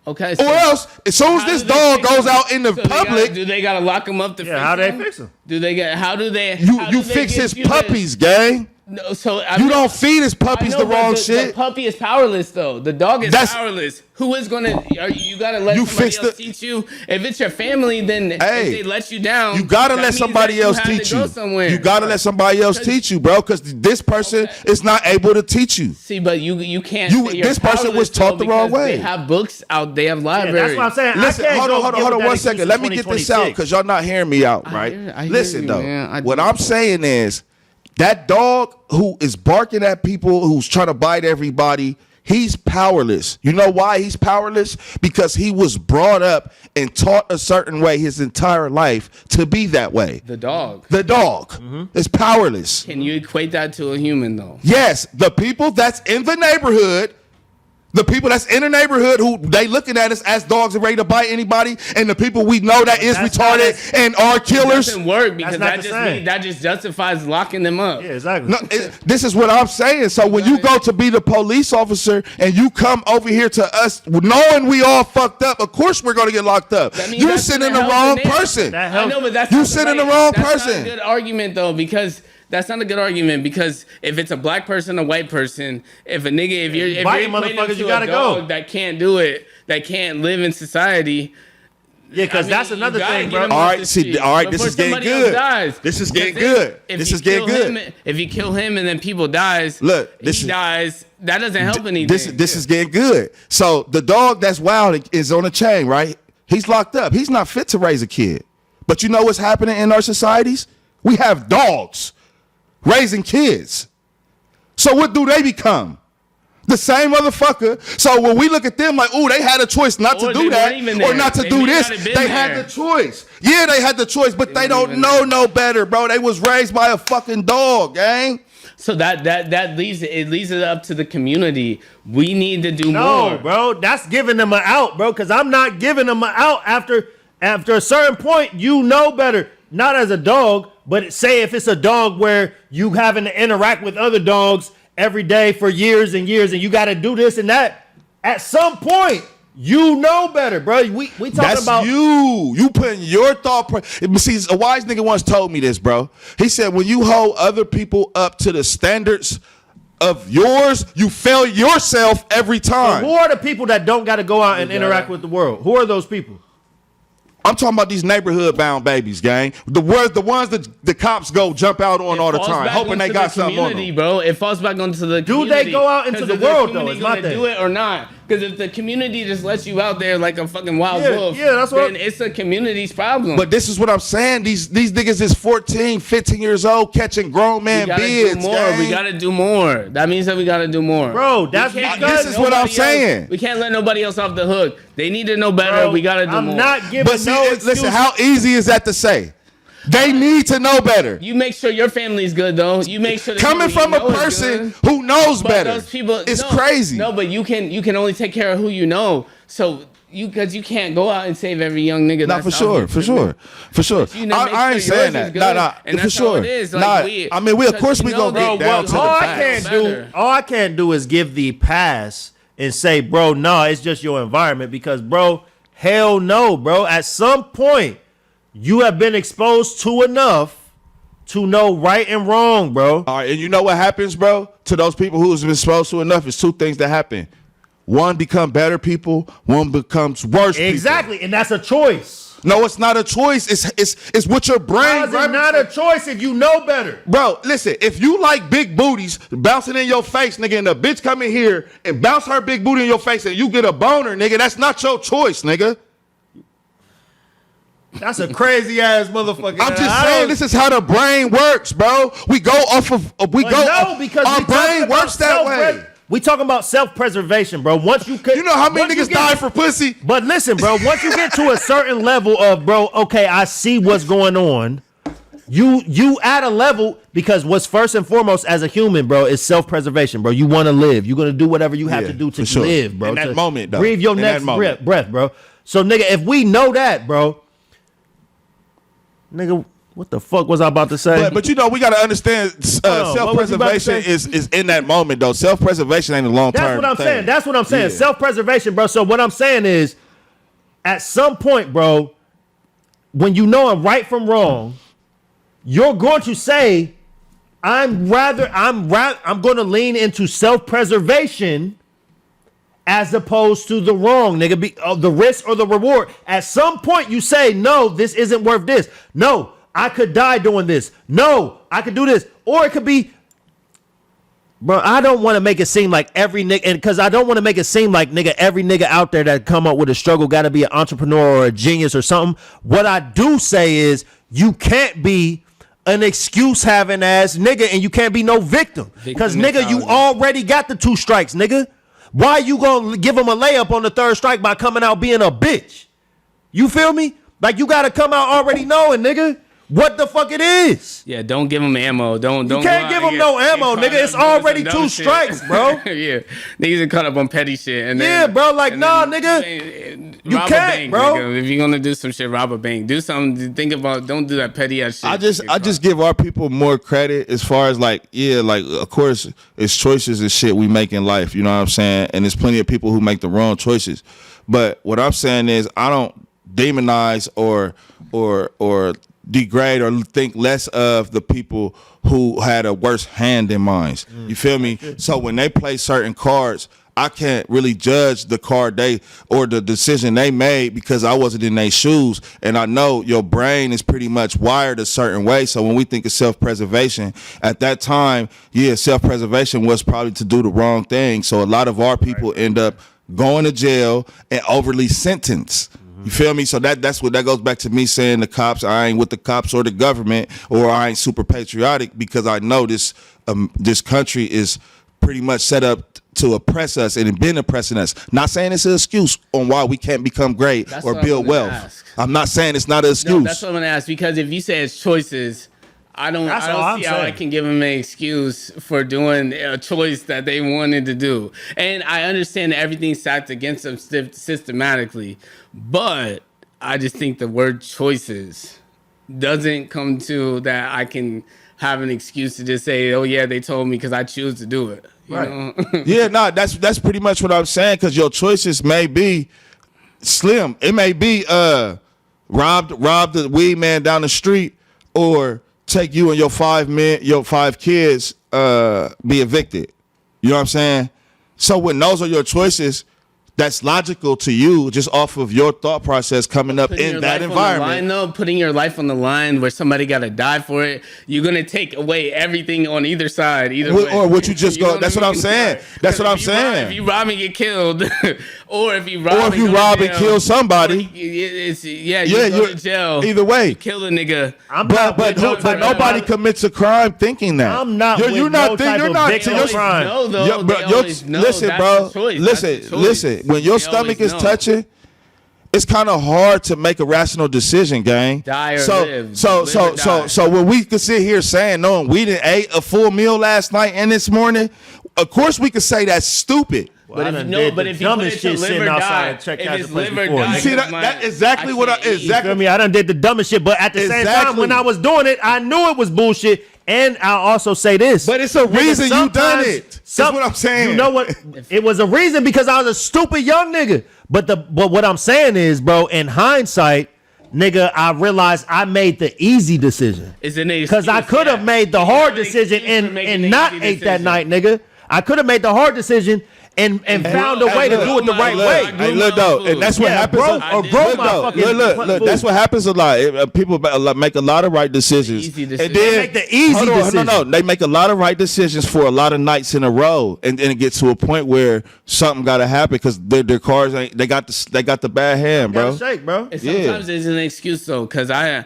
S3: Okay.
S2: Or else, as soon as this dog goes out in the public,
S3: do they gotta lock him up to fix him?
S1: How do they fix him?
S3: How do they?
S2: You fix his puppies, gang.
S3: No, so
S2: you don't feed his puppies the wrong shit.
S3: The puppy is powerless, though. The dog is powerless. Who is gonna? You gotta let somebody else teach you. If it's your family, then if they let you down,
S2: you gotta let somebody else teach you. You gotta let somebody else teach you, bro, because this person is not able to teach you.
S3: See, but you can't.
S2: This person was taught the wrong way.
S3: They have books out. They have libraries.
S1: That's what I'm saying.
S2: Listen, hold on 1 second. Let me get this out because y'all not hearing me out, right? Listen though, what I'm saying is, that dog who is barking at people, who's trying to bite everybody, he's powerless. You know why he's powerless? Because he was brought up and taught a certain way his entire life to be that way.
S3: The dog
S2: is powerless.
S3: Can you equate that to a human, though?
S2: Yes. The people that's in the neighborhood, who they looking at us as dogs and ready to bite anybody, and the people we know that is retarded and are killers.
S3: It doesn't work because that just justifies locking them up.
S1: Yeah, exactly.
S2: No, this is what I'm saying. So when you go to be the police officer and you come over here to us knowing we all fucked up, of course we're going to get locked up. You're sending the wrong person.
S3: I know, but that's
S2: you sending the wrong person.
S3: That's not a good argument, though, because that's not a good argument, because if it's a black person, a white person, if you're
S1: motherfuckers, you gotta go.
S3: That can't do it, that can't live in society.
S1: Yeah, because that's another thing, bro.
S2: All right, this is getting good. This is getting good.
S3: If you kill him and then people dies, he dies. That doesn't help anything.
S2: This is getting good. So the dog that's wild is on a chain, right? He's locked up. He's not fit to raise a kid. But you know what's happening in our societies? We have dogs raising kids. So what do they become? The same motherfucker. So when we look at them like, ooh, they had a choice not to do that or not to do this. They had the choice. Yeah, they had the choice, but they don't know no better, bro. They was raised by a fucking dog, gang.
S3: So that leaves it up to the community. We need to do more.
S1: No, bro. That's giving them an out, bro, because I'm not giving them an out after a certain point. You know better. Not as a dog, but say if it's a dog where you having to interact with other dogs every day for years and years, and you got to do this and that. At some point, you know better, bro. We talking
S2: That's
S1: about
S2: you putting your thought. See, a wise nigga once told me this, bro. He said, when you hold other people up to the standards of yours, you fail yourself every time.
S1: Who are the people that don't got to go out and interact with the world? Who are those people?
S2: I'm talking about these neighborhood bound babies, gang. The ones that the cops go jump out on all the time, hoping they got something on them.
S3: Bro, it falls back onto the community.
S1: Do they go out into the world though? Is my thing.
S3: Do it or not? Because if the community just lets you out there like a fucking wild wolf, then it's the community's problem.
S2: But this is what I'm saying. These niggas is 14, 15 years old catching grown man beards.
S3: We gotta do more. That means that we gotta do more.
S1: Bro, that's
S2: this is what I'm saying.
S3: We can't let nobody else off the hook. They need to know better.
S1: Bro,
S3: we gotta do more.
S1: I'm not giving
S2: listen, how easy is that to say? They need to know better.
S3: You make sure your family's good, though. You make sure
S2: coming from a person who knows better. Those people, it's crazy.
S3: No, but you can only take care of who you know. So because you can't go out and save every young nigga.
S2: Not for sure. I ain't saying that. Nah, for sure. I mean, of course we gonna get down to the facts.
S1: All I can't do is give the pass and say, bro, no, it's just your environment, because, bro, hell no, bro. At some point, you have been exposed to enough to know right and wrong, bro.
S2: All right, and you know what happens, bro? To those people who's been exposed to enough, it's two things that happen. One become better people, one becomes worse people.
S1: Exactly, and that's a choice.
S2: No, it's not a choice. It's what your brain.
S1: It's not a choice if you know better.
S2: Bro, listen, if you like big booties bouncing in your face, nigga, and the bitch come in here and bounce her big booty in your face and you get a boner, nigga, that's not your choice, nigga.
S1: That's a crazy ass motherfucker.
S2: I'm just saying this is how the brain works, bro. We go off of
S1: because
S2: our brain works that way.
S1: We talking about self-preservation, bro. Once you could,
S2: you know how many niggas die for pussy?
S1: But listen, bro, once you get to a certain level of, bro, okay, I see what's going on. You at a level because what's first and foremost as a human, bro, is self-preservation, bro. You want to live. You're gonna do whatever you have to do to live, bro.
S2: In that moment, though.
S1: Breathe your next breath, bro. So, nigga, if we know that, bro, nigga, what the fuck was I about to say?
S2: But you know, we got to understand self-preservation is in that moment, though. Self-preservation ain't a long-term
S1: That's what I'm
S2: thing.
S1: saying. That's what I'm saying.
S2: Yeah.
S1: Self-preservation, bro. So what I'm saying is, at some point, bro, when you know right from wrong, you're going to say, I'm going to lean into self-preservation as opposed to the wrong, nigga, the risk or the reward. At some point, you say, no, this isn't worth this. No, I could die doing this. No, I could do this. Or it could be, bro, I don't want to make it seem like every nigga, and because I don't want to make it seem like, nigga, every nigga out there that come up with a struggle got to be an entrepreneur or a genius or something. What I do say is you can't be an excuse having ass nigga and you can't be no victim. Because, nigga, you already got the 2 strikes, nigga. Why you gonna give him a layup on the 3rd strike by coming out being a bitch? You feel me? Like, you got to come out already knowing, nigga, what the fuck it is.
S3: Yeah, don't give him ammo. Don't.
S1: You can't give him no ammo, nigga. It's already 2 strikes, bro.
S3: Yeah, niggas are caught up on petty shit. And
S1: yeah,
S3: then,
S1: bro. Like, nah, nigga. You
S3: rob
S1: can't,
S3: a bank,
S1: bro.
S3: Nigga. If you're gonna do some shit, rob a bank. Do something. Think about. Don't do that petty ass shit.
S2: I just give our people more credit as far as like, yeah, like of course it's choices and shit we make in life. You know what I'm saying? And there's plenty of people who make the wrong choices. But what I'm saying is I don't demonize or degrade or think less of the people who had a worse hand in mine. You feel me? So when they play certain cards, I can't really judge the card they or the decision they made because I wasn't in their shoes. And I know your brain is pretty much wired a certain way. So when we think of self-preservation, at that time, yeah, self-preservation was probably to do the wrong thing. So a lot of our people end up going to jail and overly sentenced. You feel me? So that goes back to me saying the cops, I ain't with the cops or the government, or I ain't super patriotic because I know this country is pretty much set up to oppress us and it been oppressing us. Not saying it's an excuse on why we can't become great or build wealth. I'm not saying it's not an excuse.
S3: No, that's what I'm gonna ask, because if you say it's choices, I don't see how I can give them an excuse for doing a choice that they wanted to do. And I understand that everything's stacked against them systematically, but I just think the word choices doesn't come to that I can have an excuse to just say, oh yeah, they told me because I choose to do it. You know?
S2: Yeah, no, that's pretty much what I'm saying, because your choices may be slim. It may be rob the weed man down the street, or take you and your 5 kids be evicted. You know what I'm saying? So when those are your choices, that's logical to you just off of your thought process coming up in that environment.
S3: Putting your life on the line where somebody got to die for it, you're going to take away everything on either side.
S2: Or would you just go, that's what I'm saying. That's what I'm saying.
S3: If you rob and get killed, or if you
S2: rob and kill somebody,
S3: you go to jail.
S2: Either way.
S3: You kill a nigga.
S2: But nobody commits a crime thinking that.
S1: I'm not
S2: You're not
S1: victim of crime.
S2: Listen, bro. Listen. When your stomach is touching, it's kind of hard to make a rational decision, gang.
S3: Die or live.
S2: So when we could sit here saying, knowing we didn't ate a full meal last night and this morning, of course we could say that's stupid.
S1: But if you put it to live or die, if it's live or die,
S2: you see that's exactly what I exactly.
S1: You feel me? I done did the dumbest shit, but at the same time, when I was doing it, I knew it was bullshit. And I'll also say this.
S2: But it's a reason you done it. That's what I'm saying.
S1: You know what? It was a reason because I was a stupid young nigga. But what I'm saying is, bro, in hindsight, nigga, I realized I made the easy decision. Because I could have made the hard decision and not ate that night, nigga. I could have made the hard decision and found a way to do it the right way.
S2: Hey, look though, and that's what happens. Look, that's what happens a lot. People make a lot of right decisions, and then
S1: they make the easy decision.
S2: No, they make a lot of right decisions for a lot of nights in a row, and then it gets to a point where something got to happen because their cars ain't. They got the bad hand, bro.
S1: Shake, bro.
S3: Sometimes it's an excuse though, because I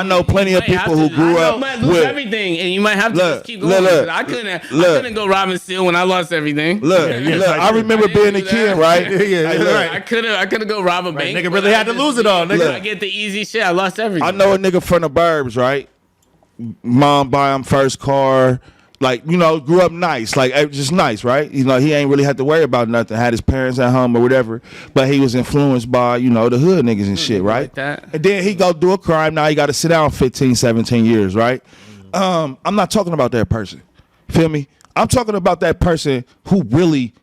S2: know plenty of people who grew up with
S3: everything, and you might have to just keep going. I couldn't go rob and steal when I lost everything.
S2: Look, I remember being a kid, right?
S3: I couldn't go rob a bank.
S1: Nigga really had to lose it all, nigga.
S3: I get the easy shit. I lost everything.
S2: I know a nigga from the burbs, right? mom buy him first car. Like, you know, grew up nice, like just nice, right? You know, he ain't really had to worry about nothing. Had his parents at home or whatever, but he was influenced by, you know, the hood niggas and shit, right?
S3: Like that.
S2: And then he go do a crime. Now he got to sit down 15, 17 years, right? I'm not talking about that person. Feel me? I'm talking about that person who really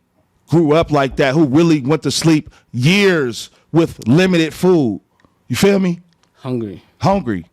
S2: grew up like that, who really went to sleep years with limited food. You feel me?
S3: Hungry.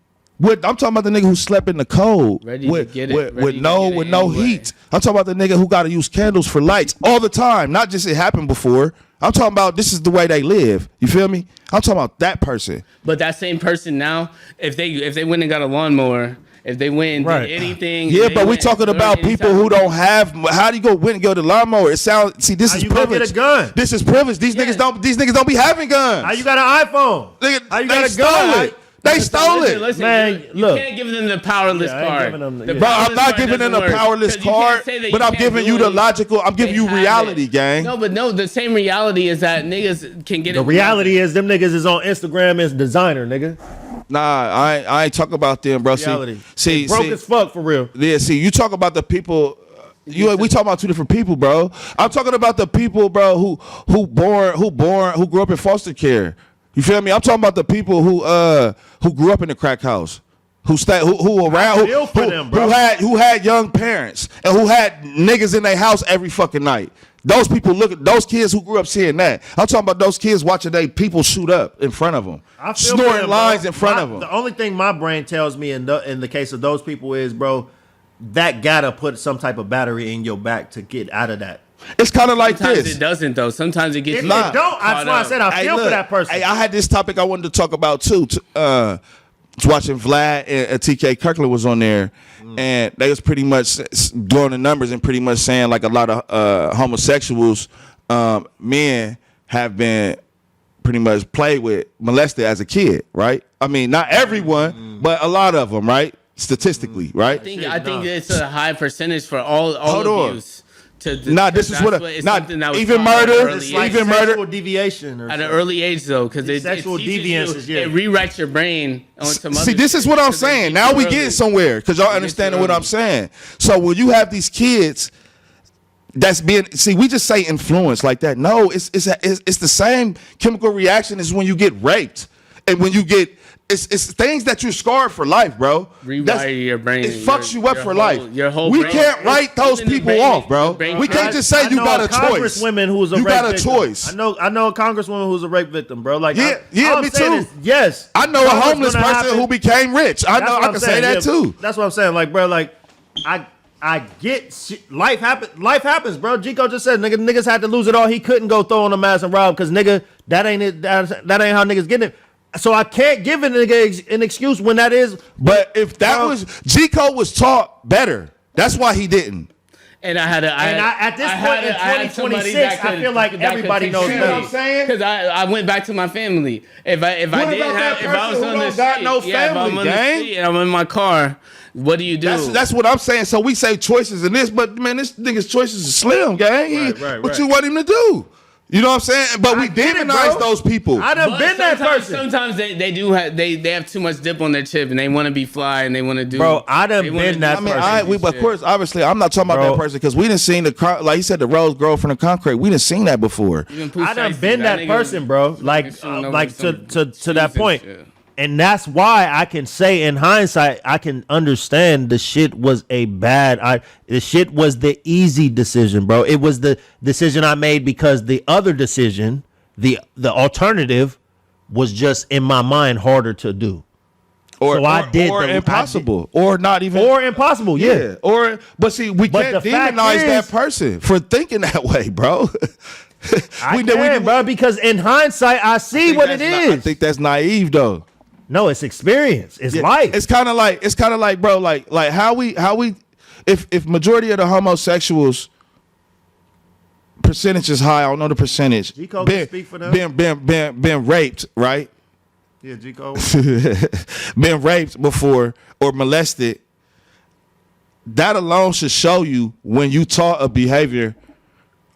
S2: I'm talking about the nigga who slept in the cold
S3: Ready
S2: with
S3: to get it.
S2: with no
S3: anyway.
S2: heat. I'm talking about the nigga who got to use candles for lights all the time. Not just it happened before. I'm talking about this is the way they live. You feel me? I'm talking about that person.
S3: But that same person now, if they went and got a lawnmower, if they went and
S1: Right.
S3: did anything,
S2: Yeah,
S3: they
S2: but we
S3: went
S2: talking
S3: and
S2: about
S3: learned any
S2: people
S3: type
S2: who
S3: of-
S2: don't have. How do you go win and go to the lawnmower? It sounds. See, this
S1: How
S2: is
S1: you gonna
S2: privilege.
S1: get a gun?
S2: This is privilege. These
S3: Yeah.
S2: niggas don't. These niggas don't be having guns.
S1: How you got an iPhone?
S2: Nigga,
S1: How you
S2: they
S1: got a
S2: stole
S1: gun?
S2: it. They stole it.
S3: Listen,
S1: Man,
S3: you
S1: look.
S3: can't give them the powerless
S1: Yeah, I ain't
S3: card.
S1: giving them the-
S3: The
S1: yeah.
S2: Bro, I'm
S3: powerless
S2: not
S3: card
S2: giving them
S3: doesn't
S2: the
S3: work.
S2: powerless
S3: 'Cause you can't
S2: card,
S3: say that
S2: but
S3: you
S2: I'm
S3: can't
S2: giving
S3: do
S2: you the
S3: anything.
S2: logical. I'm giving
S3: They
S2: you
S3: have
S2: reality,
S3: it.
S2: gang.
S3: No, but no, the same reality is that niggas can get
S1: The
S3: it.
S1: reality is them niggas is on Instagram as designer, nigga.
S2: Nah, I ain't talking about them, bro.
S1: Reality.
S2: See,
S1: They broke as fuck for real.
S2: yeah. See, you talk about the people. We talking about two different people, bro. I'm talking about the people, bro, who grew up in foster care. You feel me? I'm talking about the people who grew up in the crack house, who
S1: feel for them, bro.
S2: who had young parents and who had niggas in their house every fucking night. Those people look at those kids who grew up seeing that. I'm talking about those kids watching they people shoot up in front of them,
S1: I feel for
S2: snoring
S1: them,
S2: lines
S1: bro.
S2: in front of them.
S1: The only thing my brain tells me in the case of those people is, bro, that gotta put some type of battery in your back to get out of that.
S2: It's kind of like
S3: Sometimes
S2: this.
S3: it doesn't though. Sometimes it gets.
S1: If
S3: you
S1: you
S2: Nah.
S1: don't, that's
S3: caught
S1: why I
S3: up.
S1: said I feel for
S2: look,
S1: that person.
S2: Hey, I had this topic I wanted to talk about too. Was watching Vlad and TK Kirkland was on there, and they was pretty much doing the numbers and pretty much saying like a lot of homosexuals, men have been pretty much played with, molested as a kid, right? I mean, not everyone, but a lot of them, right? Statistically, right?
S3: I think it's a high percentage for all
S2: Hold on.
S3: abuse. This is
S2: it's not even murder,
S1: It's like
S2: even
S1: sexual
S2: murder.
S1: deviation or
S3: at an
S1: something.
S3: early age though, because it
S1: Sexual
S3: teaches
S1: deviances,
S3: you,
S1: yeah.
S3: it rewrites your brain on some
S2: See,
S3: other
S2: this is
S3: shit,
S2: what I'm
S3: 'cause they
S2: saying.
S3: teach
S2: Now
S3: you
S2: we
S3: early.
S2: getting somewhere because y'all
S3: They get
S2: understanding
S3: you
S2: what I'm
S3: early.
S2: saying. So when you have these kids that's being, see, we just say influence like that. No, it's the same chemical reaction as when you get raped and when you get. It's things that you're scarred for life, bro.
S3: Rewire your brain.
S2: It fucks you up
S3: Your
S2: for
S3: whole-
S2: life.
S3: your whole
S2: we
S3: brain-
S2: can't write those
S3: Even the
S2: people
S3: brain-
S2: off, bro.
S3: the brain
S2: We can't
S3: cause-
S2: just say
S1: I
S2: you
S1: know
S2: got
S1: a
S2: a choice.
S1: congresswoman who was a
S2: You
S1: rape
S2: got a
S1: victim.
S2: choice.
S1: I know a congresswoman who's a rape victim, bro. Like,
S2: Yeah,
S1: all I'm
S2: me
S1: saying
S2: too.
S1: is, yes,
S2: I know a
S1: what's
S2: homeless
S1: gonna
S2: person
S1: happen.
S2: who became rich. I
S1: That's
S2: know
S1: what
S2: I
S1: I'm
S2: can
S1: saying,
S2: say that
S1: yeah.
S2: too.
S1: That's what I'm saying. Like, bro, like I get shit. Life happens, bro. Jico just said niggas had to lose it all. He couldn't go throw on a mask and rob because nigga, that ain't it. That ain't how niggas getting it. So I can't give a nigga an excuse when that is.
S2: But if that
S1: Bro.
S2: was G-Code was taught better. That's why he didn't.
S3: And I had
S1: at this point in 2026, I feel like everybody knows
S2: You know
S1: better.
S2: what I'm saying?
S3: Because I went back to my family. If I
S2: What
S3: didn't
S2: about
S3: have,
S2: that
S3: if I was
S2: person
S3: on
S2: who
S3: the
S2: don't got
S3: street,
S2: no
S3: if I'm
S2: family,
S3: on the
S2: gang?
S3: street and I'm in my car, what do you do?
S2: That's what I'm saying. So we say choices in this, but man, this nigga's choices are slim, gang.
S1: Right,
S2: What
S1: right.
S2: you want him to do? You know what I'm saying? But we
S1: get it,
S2: demonize
S1: bro.
S2: those people.
S1: I done
S3: But
S1: been that person.
S3: Sometimes they do have they have too much dip on their chip and they want to be fly and they want to do.
S1: Bro, I done
S3: they wanna
S1: been
S3: do
S1: that
S2: I mean,
S1: person.
S2: of course, obviously, I'm not talking about
S1: Bro.
S2: that person because we didn't seen like he said, the rose grow from the concrete. We didn't seen that before.
S3: Even Pooh
S1: I done
S3: Shiesty,
S1: been that
S3: nigga-
S1: person, bro. Like,
S3: nigga showing over
S1: like
S3: some
S1: to
S3: cheese
S1: that
S3: and
S1: point.
S3: shit.
S1: And that's why I can say in hindsight, I can understand the shit was the shit was the easy decision, bro. It was the decision I made because the other decision, the alternative, was just in my mind harder to do.
S2: Or
S1: So I did
S2: or
S1: the- I
S2: impossible, or not even
S1: Or impossible, yeah.
S2: Or but see, we
S1: But
S2: can't
S1: the fact
S2: demonize that
S1: is-
S2: person for thinking that way, bro.
S1: I can, bro, because in hindsight, I see what it is.
S2: I think that's naive, though.
S1: No, it's experience. It's
S2: Yeah,
S1: life.
S2: It's kind of like, bro, like how we, if majority of the homosexuals percentage is high, I don't know the percentage.
S1: G-Code can speak for them.
S2: Been raped, right?
S1: Yeah, G-Code.
S2: Been raped before or molested. That alone should show you when you taught a behavior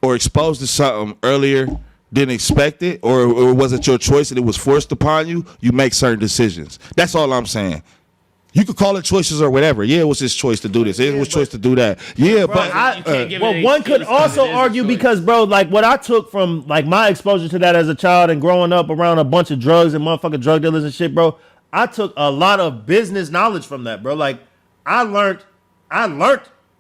S2: or exposed to something earlier, didn't expect it, or was it your choice and it was forced upon you, you make certain decisions. That's all I'm saying. You could call it choices or whatever. Yeah, it was his choice to do this. It was choice to do that. Yeah,
S1: Bro,
S2: but
S1: well, one could also argue because, bro, like what I took from like my exposure to that as a child and growing up around a bunch of drugs and motherfucking drug dealers and shit, bro. I took a lot of business knowledge from that, bro. Like I learned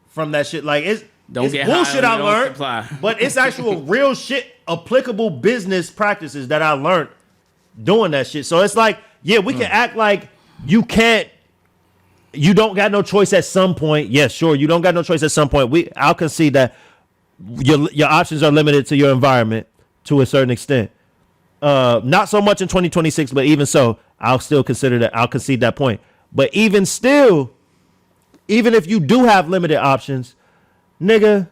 S1: from that shit. Like it's bullshit I learned, but it's actual real shit, applicable business practices that I learned doing that shit. So it's like, yeah, we can act like you don't got no choice at some point. Yes, sure, you don't got no choice at some point. I'll concede that your options are limited to your environment to a certain extent. Not so much in 2026, but even so, I'll still consider that. I'll concede that point. But even still, even if you do have limited options, nigga,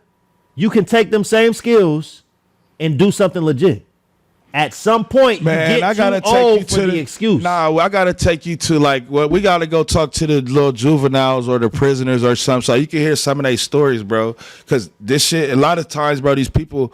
S1: you can take them same skills and do something legit. At some point,
S2: man,
S1: I gotta take you to the excuse.
S2: Nah, I gotta take you to we gotta go talk to the little juveniles or the prisoners or something, so you can hear some of their stories, bro. Because this shit, a lot of times, bro, these people,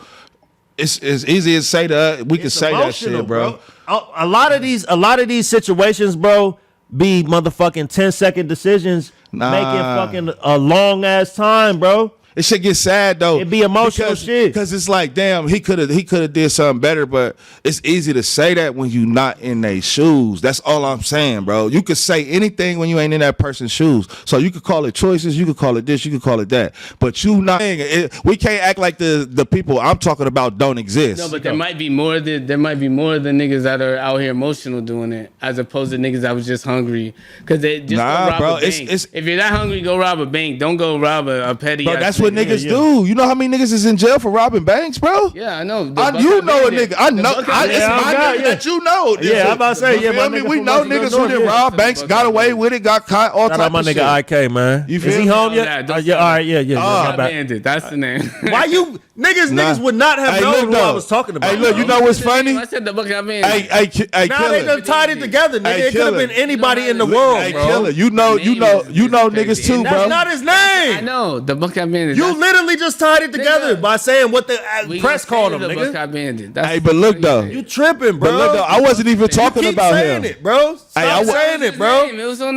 S2: it's easy to say that we can say that shit, bro.
S1: A lot of these situations, bro, be motherfucking 10-second decisions, making fucking a long ass time, bro.
S2: It should get sad though.
S1: It'd be emotional shit.
S2: Because it's like, damn, he could have did something better, but it's easy to say that when you not in their shoes. That's all I'm saying, bro. You could say anything when you ain't in that person's shoes. So you could call it choices, you could call it this, you could call it that. But you not. We can't act like the people I'm talking about don't exist.
S3: No, but there might be more than niggas that are out here emotional doing it, as opposed to niggas that was just hungry. Because they just go rob a bank. If you're that hungry, go rob a bank. Don't go rob a petty.
S2: Bro, that's what niggas do. You know how many niggas is in jail for robbing banks, bro?
S3: Yeah, I know.
S2: You know a nigga. I know. It's my nigga that you know.
S1: Yeah, I'm about to say, yeah, my nigga.
S2: We know niggas who did rob banks, got away with it, got caught, all type of shit.
S1: Shout out my nigga IK, man.
S2: You feel
S1: is he home yet? Yeah, all right, yeah.
S3: Bandit, that's the name.
S1: Why you niggas would not have known who I was talking about?
S2: Hey, look, you know what's funny?
S3: I said the Buckeye Bandit.
S2: Hey,
S1: now they done tied it together, nigga. It could have been anybody in the world, bro.
S2: Hey, Killer, you know niggas too, bro.
S1: That's not his name.
S3: I know the Buckeye Bandit.
S1: You literally just tied it together by saying what the press called him,
S3: the
S1: nigga.
S3: Buckeye Bandit.
S2: Hey, but look though,
S1: you tripping, bro.
S2: But look though, I wasn't even talking about him.
S1: It, bro. Stop saying it, bro.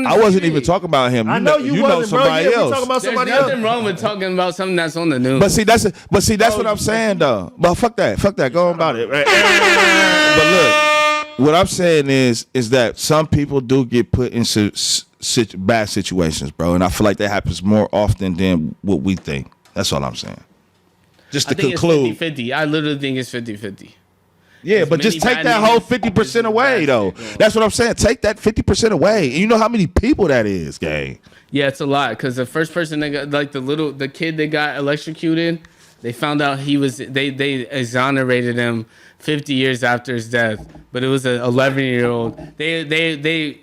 S2: I wasn't even talking about him.
S1: I know you wasn't, bro. Yeah, we talking about somebody else.
S3: There's nothing wrong with talking about something that's on the news.
S2: But see, that's what I'm saying though. But fuck that. Go on about it. Right? But look, what I'm saying is that some people do get put into bad situations, bro, and I feel like that happens more often than what we think. That's all I'm saying. Just to conclude,
S3: it's 50-50. I literally think it's 50-50.
S2: Yeah, but just take that whole 50% away, though. That's what I'm saying. Take that 50% away. And you know how many people that is, gang?
S3: Yeah, it's a lot. Because the first person that got, like the kid that got electrocuted, they found out they exonerated him 50 years after his death. But it was an 11-year-old. They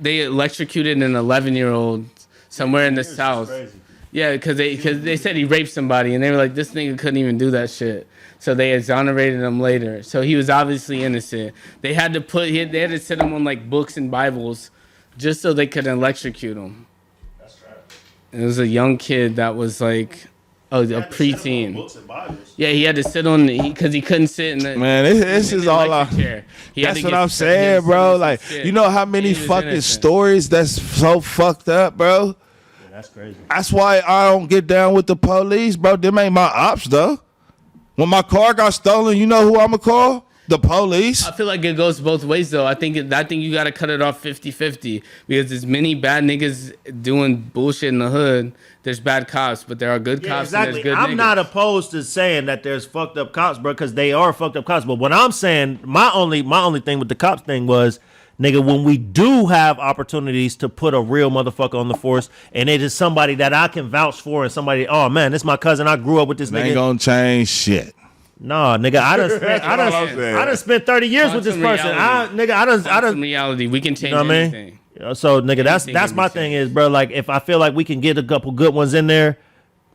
S3: electrocuted an 11-year-old somewhere in the South. Crazy. Yeah, because they said he raped somebody, and they were like, this nigga couldn't even do that shit. So they exonerated him later. So he was obviously innocent. They had to sit him on like books and Bibles just so they could electrocute him. That's right. It was a young kid that was like a preteen. Books and Bibles. Yeah, he had to sit on because he couldn't sit in the
S2: this is all I. That's what I'm saying, bro. Like, you know how many fucking stories that's so fucked up, bro.
S1: Yeah, that's crazy.
S2: That's why I don't get down with the police, bro. Them ain't my ops, though. When my car got stolen, you know who I'ma call? The police.
S3: I feel like it goes both ways, though. I think you got to cut it off 50-50 because there's many bad niggas doing bullshit in the hood. There's bad cops, but there are good cops
S1: exactly.
S3: and there's good
S1: I'm
S3: niggas.
S1: not opposed to saying that there's fucked up cops, bro, because they are fucked up cops. But what I'm saying, my only thing with the cops thing was, nigga, when we do have opportunities to put a real motherfucker on the force, and it is somebody that I can vouch for, and somebody, oh man, this is my cousin, I grew up with this nigga.
S2: Ain't gonna change shit.
S1: No, nigga, I done spent 30 years with this person. I done
S3: reality. We can change anything.
S1: So, nigga, that's my thing is, bro. Like, if I feel like we can get a couple good ones in there,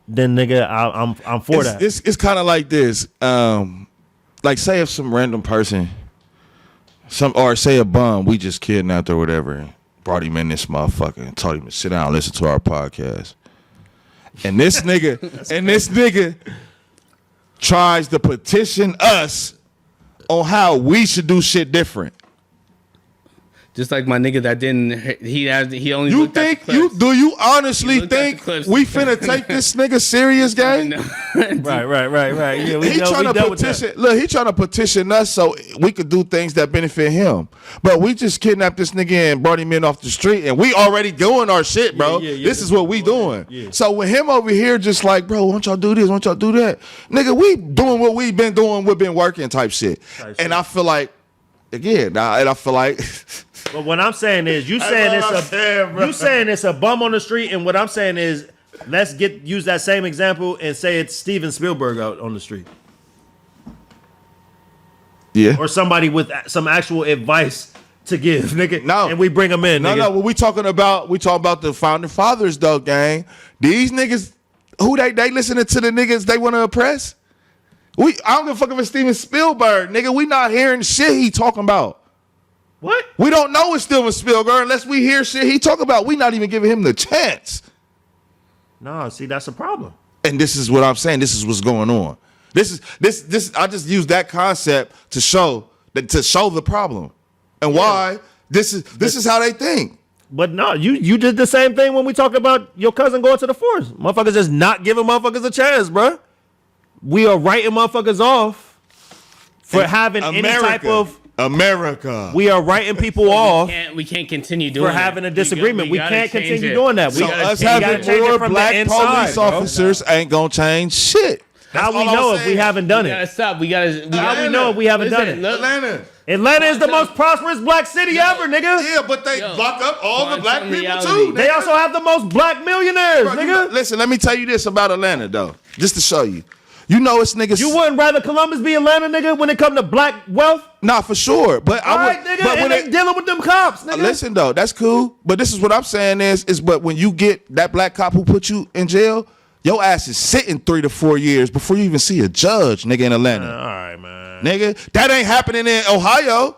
S1: then nigga, I'm for that.
S2: It's kind of like this. Like, say if some random person, or say a bum we just kidnapped or whatever, and brought him in this motherfucker and told him to sit down and listen to our podcast, and this nigga tries to petition us on how we should do shit different.
S3: Just like my nigga that didn't. He only.
S2: You
S3: looked at
S2: think
S3: the
S2: you
S3: clips.
S2: do you honestly
S3: looked at the
S2: think
S3: clips.
S2: we finna take this nigga serious, gang?
S1: Right. Yeah,
S2: He trying to petition. Look, he trying to petition us so we could do things that benefit him. But we just kidnapped this nigga and brought him in off the street, and we already doing our shit, bro.
S1: Yeah,
S2: this is what we doing.
S1: Yeah.
S2: So with him over here, just like, bro, why don't y'all do this? Why don't y'all do that? Nigga, we doing what we been doing. We've been working type shit. And I feel like, again, and I feel like.
S1: But what I'm saying is, you saying it's a bum on the street, and what I'm saying is, let's use that same example and say it's Steven Spielberg out on the street,
S2: Yeah.
S1: or somebody with some actual advice to give, nigga.
S2: No.
S1: And we bring them in.
S2: No,
S1: nigga.
S2: no. What we talking about the founding fathers, though, gang. These niggas, who they listening to the niggas they want to oppress? I don't give a fuck if it's Steven Spielberg, nigga. We not hearing shit he talking about.
S1: What?
S2: We don't know it's Steven Spielberg unless we hear shit he talk about. We not even giving him the chance.
S1: No, see, that's a problem.
S2: And this is what I'm saying. This is what's going on. This. I just use that concept to show the problem and why this is how they think.
S1: But no, you did the same thing when we talked about your cousin going to the forest. Motherfuckers just not giving motherfuckers a chance, bro. We are writing motherfuckers off for having any type of.
S2: America.
S1: We are writing people off
S3: We can't continue doing
S1: for having a disagreement. We can't continue doing that.
S2: So
S1: We
S2: us
S1: gotta
S2: having
S1: change it
S2: more
S1: from the
S2: black
S1: inside,
S2: police
S1: bro.
S2: officers ain't gonna change shit.
S1: How
S2: That's
S1: we
S2: all I'm
S1: know if we
S2: saying.
S1: haven't done
S3: We gotta
S1: it?
S3: stop. We gotta.
S1: How we know if we haven't done it?
S2: Atlanta.
S1: Atlanta is the most prosperous black city ever, nigga.
S2: Yeah, but they lock up all the black
S3: quantum
S2: people
S3: reality.
S2: too.
S1: They also have the most black millionaires,
S2: Bro,
S1: nigga.
S2: listen, let me tell you this about Atlanta, though, just to show you. You know it's niggas.
S1: You wouldn't rather Columbus be Atlanta, nigga, when it come to black wealth?
S2: Nah, for sure. But
S1: All
S2: I would.
S1: right, nigga,
S2: but
S1: and
S2: when
S1: they dealing with them cops, nigga.
S2: listen though, that's cool. But this is what I'm saying is but when you get that black cop who put you in jail, your ass is sitting 3 to 4 years before you even see a judge, nigga, in Atlanta.
S1: All right, man.
S2: Nigga, that ain't happening in Ohio.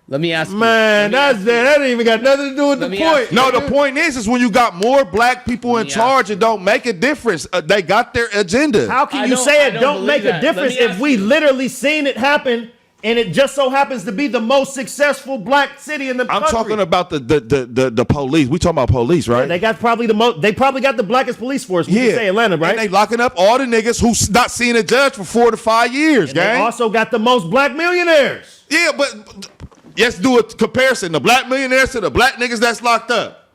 S3: Let me ask you.
S1: Man, that ain't even got nothing to do with the
S3: Let me
S1: point.
S3: ask you.
S2: No, the point is when you got more black people in
S3: me
S2: charge,
S3: ask
S2: it don't make a difference. They got their agenda.
S1: How can
S3: I
S1: you
S3: don't-
S1: say
S3: I
S1: it
S3: don't
S1: don't make
S3: believe
S1: a
S3: that. Let
S1: difference
S3: me
S1: if
S3: ask
S1: we
S3: you.
S1: literally seen it happen and it just so happens to be the most successful black city in the
S2: I'm
S1: country?
S2: talking about the police. We talking about police, right?
S1: They got probably the most. They probably got the blackest police force. We can say Atlanta, right?
S2: And they locking up all the niggas who's not seeing a judge for 4 to 5 years,
S1: And they
S2: gang.
S1: also got the most black millionaires.
S2: Yeah, but let's do a comparison. The black millionaires to the black niggas that's locked up.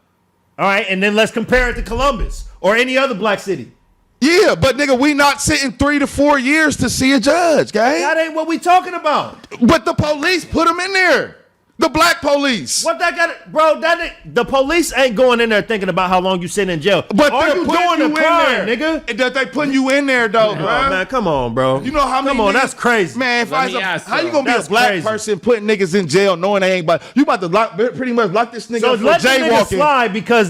S1: All right, and then let's compare it to Columbus or any other black city.
S2: Yeah, but nigga, we not sitting 3 to 4 years to see a judge, gang.
S1: That ain't what we talking about.
S2: But the police put them in there. The black police.
S1: What that got, bro? The police ain't going in there thinking about how long you sitting in jail.
S2: But
S1: are
S2: they're
S1: you
S2: putting
S1: doing
S2: you
S1: a
S2: in
S1: crime,
S2: there,
S1: nigga?
S2: That they putting you in there though,
S1: Oh,
S2: bro.
S1: man, come on, bro.
S2: You know how many?
S1: Come on,
S2: niggas-
S1: that's crazy,
S2: man. If
S3: Let
S2: I
S3: me
S2: was
S3: ask
S2: how you
S3: you.
S2: gonna be
S1: That's
S2: a black
S1: crazy.
S2: person putting niggas in jail knowing they ain't? But you about to pretty much lock this nigga
S1: So
S2: up for
S1: let the nigga
S2: jaywalking.
S1: slide because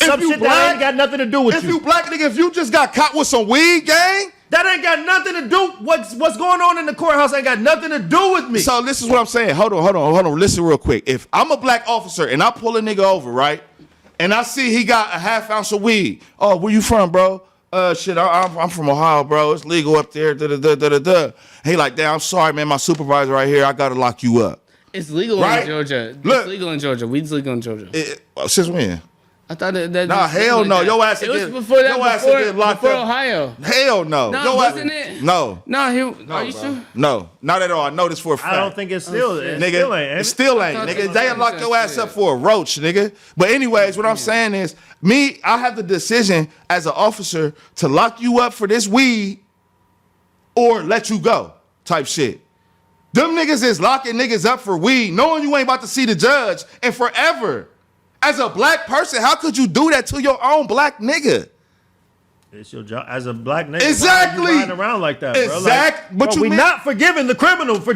S1: some
S2: you
S1: shit
S2: black-
S1: that ain't got nothing to do with
S2: If
S1: you.
S2: you black nigga, if you just got caught with some weed, gang.
S1: That ain't got nothing to do. What's going on in the courthouse ain't got nothing to do with me.
S2: So this is what I'm saying. Hold on. Listen real quick. If I'm a black officer and I pull a nigga over, right, and I see he got a half ounce of weed. Oh, where you from, bro? Shit, I'm from Ohio, bro. It's legal up there. He like, damn, I'm sorry, man. My supervisor right here. I gotta lock you up.
S3: It's legal
S2: Right?
S3: in Georgia.
S2: Look.
S3: It's legal in Georgia. Weed's legal in Georgia.
S2: Since when?
S3: I thought that
S2: Nah,
S3: was
S2: hell
S3: like
S2: no.
S3: that.
S2: Your ass
S3: It was
S2: get-
S3: before that.
S2: your ass
S3: Before,
S2: get locked
S3: before
S2: up.
S3: Ohio.
S2: Hell no.
S3: No,
S2: Your ass-
S3: wasn't it?
S2: No.
S3: No, are you
S2: bro.
S3: sure?
S2: No, not at all. I know this for a fact.
S1: I don't think it's still.
S3: shit.
S1: It
S2: Nigga,
S1: still ain't.
S2: it still ain't,
S3: I thought
S2: nigga.
S3: it was
S2: They locked your ass up for a roach, nigga. But anyways, what I'm saying is, I have the decision as an officer to lock you up for this weed or let you go, type shit. Them niggas is locking niggas up for weed, knowing you ain't about to see the judge and forever. As a black person, how could you do that to your own black nigga?
S1: It's your job as a black nigga.
S2: Exactly.
S1: Why are you riding around like that, bro.
S2: Exact- but
S1: Bro,
S2: you
S1: we
S2: mean-
S1: not forgiving the criminal for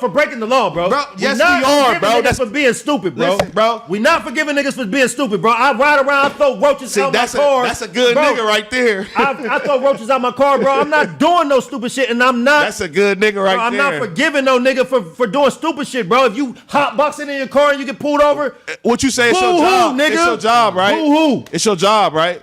S1: breaking the law, bro.
S2: Bro, yes,
S1: not
S2: we are,
S1: forgiving
S2: bro.
S1: niggas
S2: That's-
S1: for being stupid, bro.
S2: Listen, bro.
S1: We not forgiving niggas for being stupid, bro. I ride around, I throw roaches
S2: See,
S1: out
S2: that's
S1: my car.
S2: that's a good
S1: Bro,
S2: nigga right there.
S1: I throw roaches out my car, bro. I'm not doing no stupid shit, and I'm not.
S2: That's a good nigga right
S1: Bro, I'm
S2: there.
S1: not forgiving no nigga for doing stupid shit, bro. If you hotboxing in your car and you get pulled over,
S2: What you say? It's your
S1: Boo-hoo,
S2: job,
S1: nigga.
S2: It's your job, right?
S1: Boo-hoo.
S2: It's your job, right?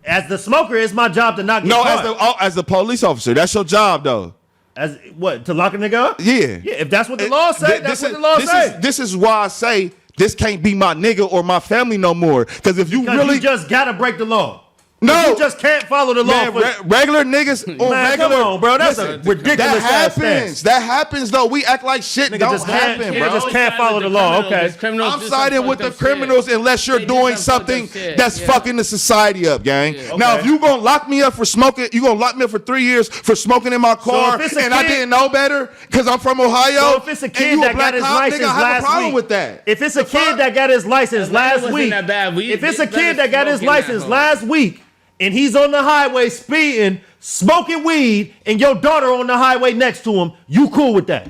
S1: as the smoker, it's my job to not get
S2: No,
S1: caught.
S2: as the police officer, that's your job, though.
S1: As what, to lock a nigga up?
S2: Yeah.
S1: Yeah, if that's what the law say, that's what the law say.
S2: This is why I say this can't be my nigga or my family no more. Because if you
S1: Because
S2: really
S1: you just gotta break the law.
S2: no,
S1: You just can't follow the law.
S2: man, regular niggas on
S1: Man,
S2: regular.
S1: come on, bro. That's
S2: Listen,
S1: a ridiculous
S2: that
S1: ass
S2: happens.
S1: stance.
S2: That happens though. We act like shit
S1: Nigga
S2: don't
S1: just can't-
S2: happen,
S1: nigga
S2: bro.
S1: just can't follow the law. Okay.
S2: I'm siding with the criminals unless you're doing something that's fucking the society up, gang.
S3: Yeah.
S2: Now,
S1: Okay.
S2: if you gonna lock me up for smoking, you gonna lock me up for 3 years for smoking in my car,
S1: if it's a
S2: and I
S1: kid-
S2: didn't know better because I'm from Ohio.
S1: So if it's a
S2: and
S1: kid
S2: you
S1: that
S2: black
S1: got his
S2: cop,
S1: license
S2: nigga, I have
S1: last
S2: a problem
S1: week,
S2: with that.
S1: if it's a
S2: The
S1: kid
S2: fuck?
S1: that got his license
S3: Atlanta
S1: last
S3: wasn't
S1: week,
S3: that bad.
S1: if it's a
S3: let us
S1: kid that got his
S3: smoke in that
S1: license
S3: hole.
S1: last week and he's on the highway speeding, smoking weed, and your daughter on the highway next to him, you cool with that?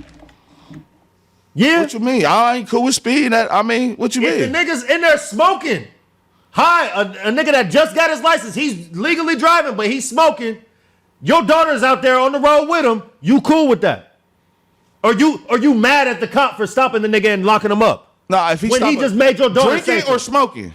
S1: Yeah.
S2: What you mean? I ain't cool with speed. I mean, what you
S1: If the
S2: mean?
S1: nigga's in there smoking, a nigga that just got his license, he's legally driving, but he's smoking. Your daughter's out there on the road with him. You cool with that? Or you mad at the cop for stopping the nigga and locking him up?
S2: Nah, if he
S1: When he
S2: stop
S1: just made your daughter
S2: drinking
S1: safer.
S2: or smoking.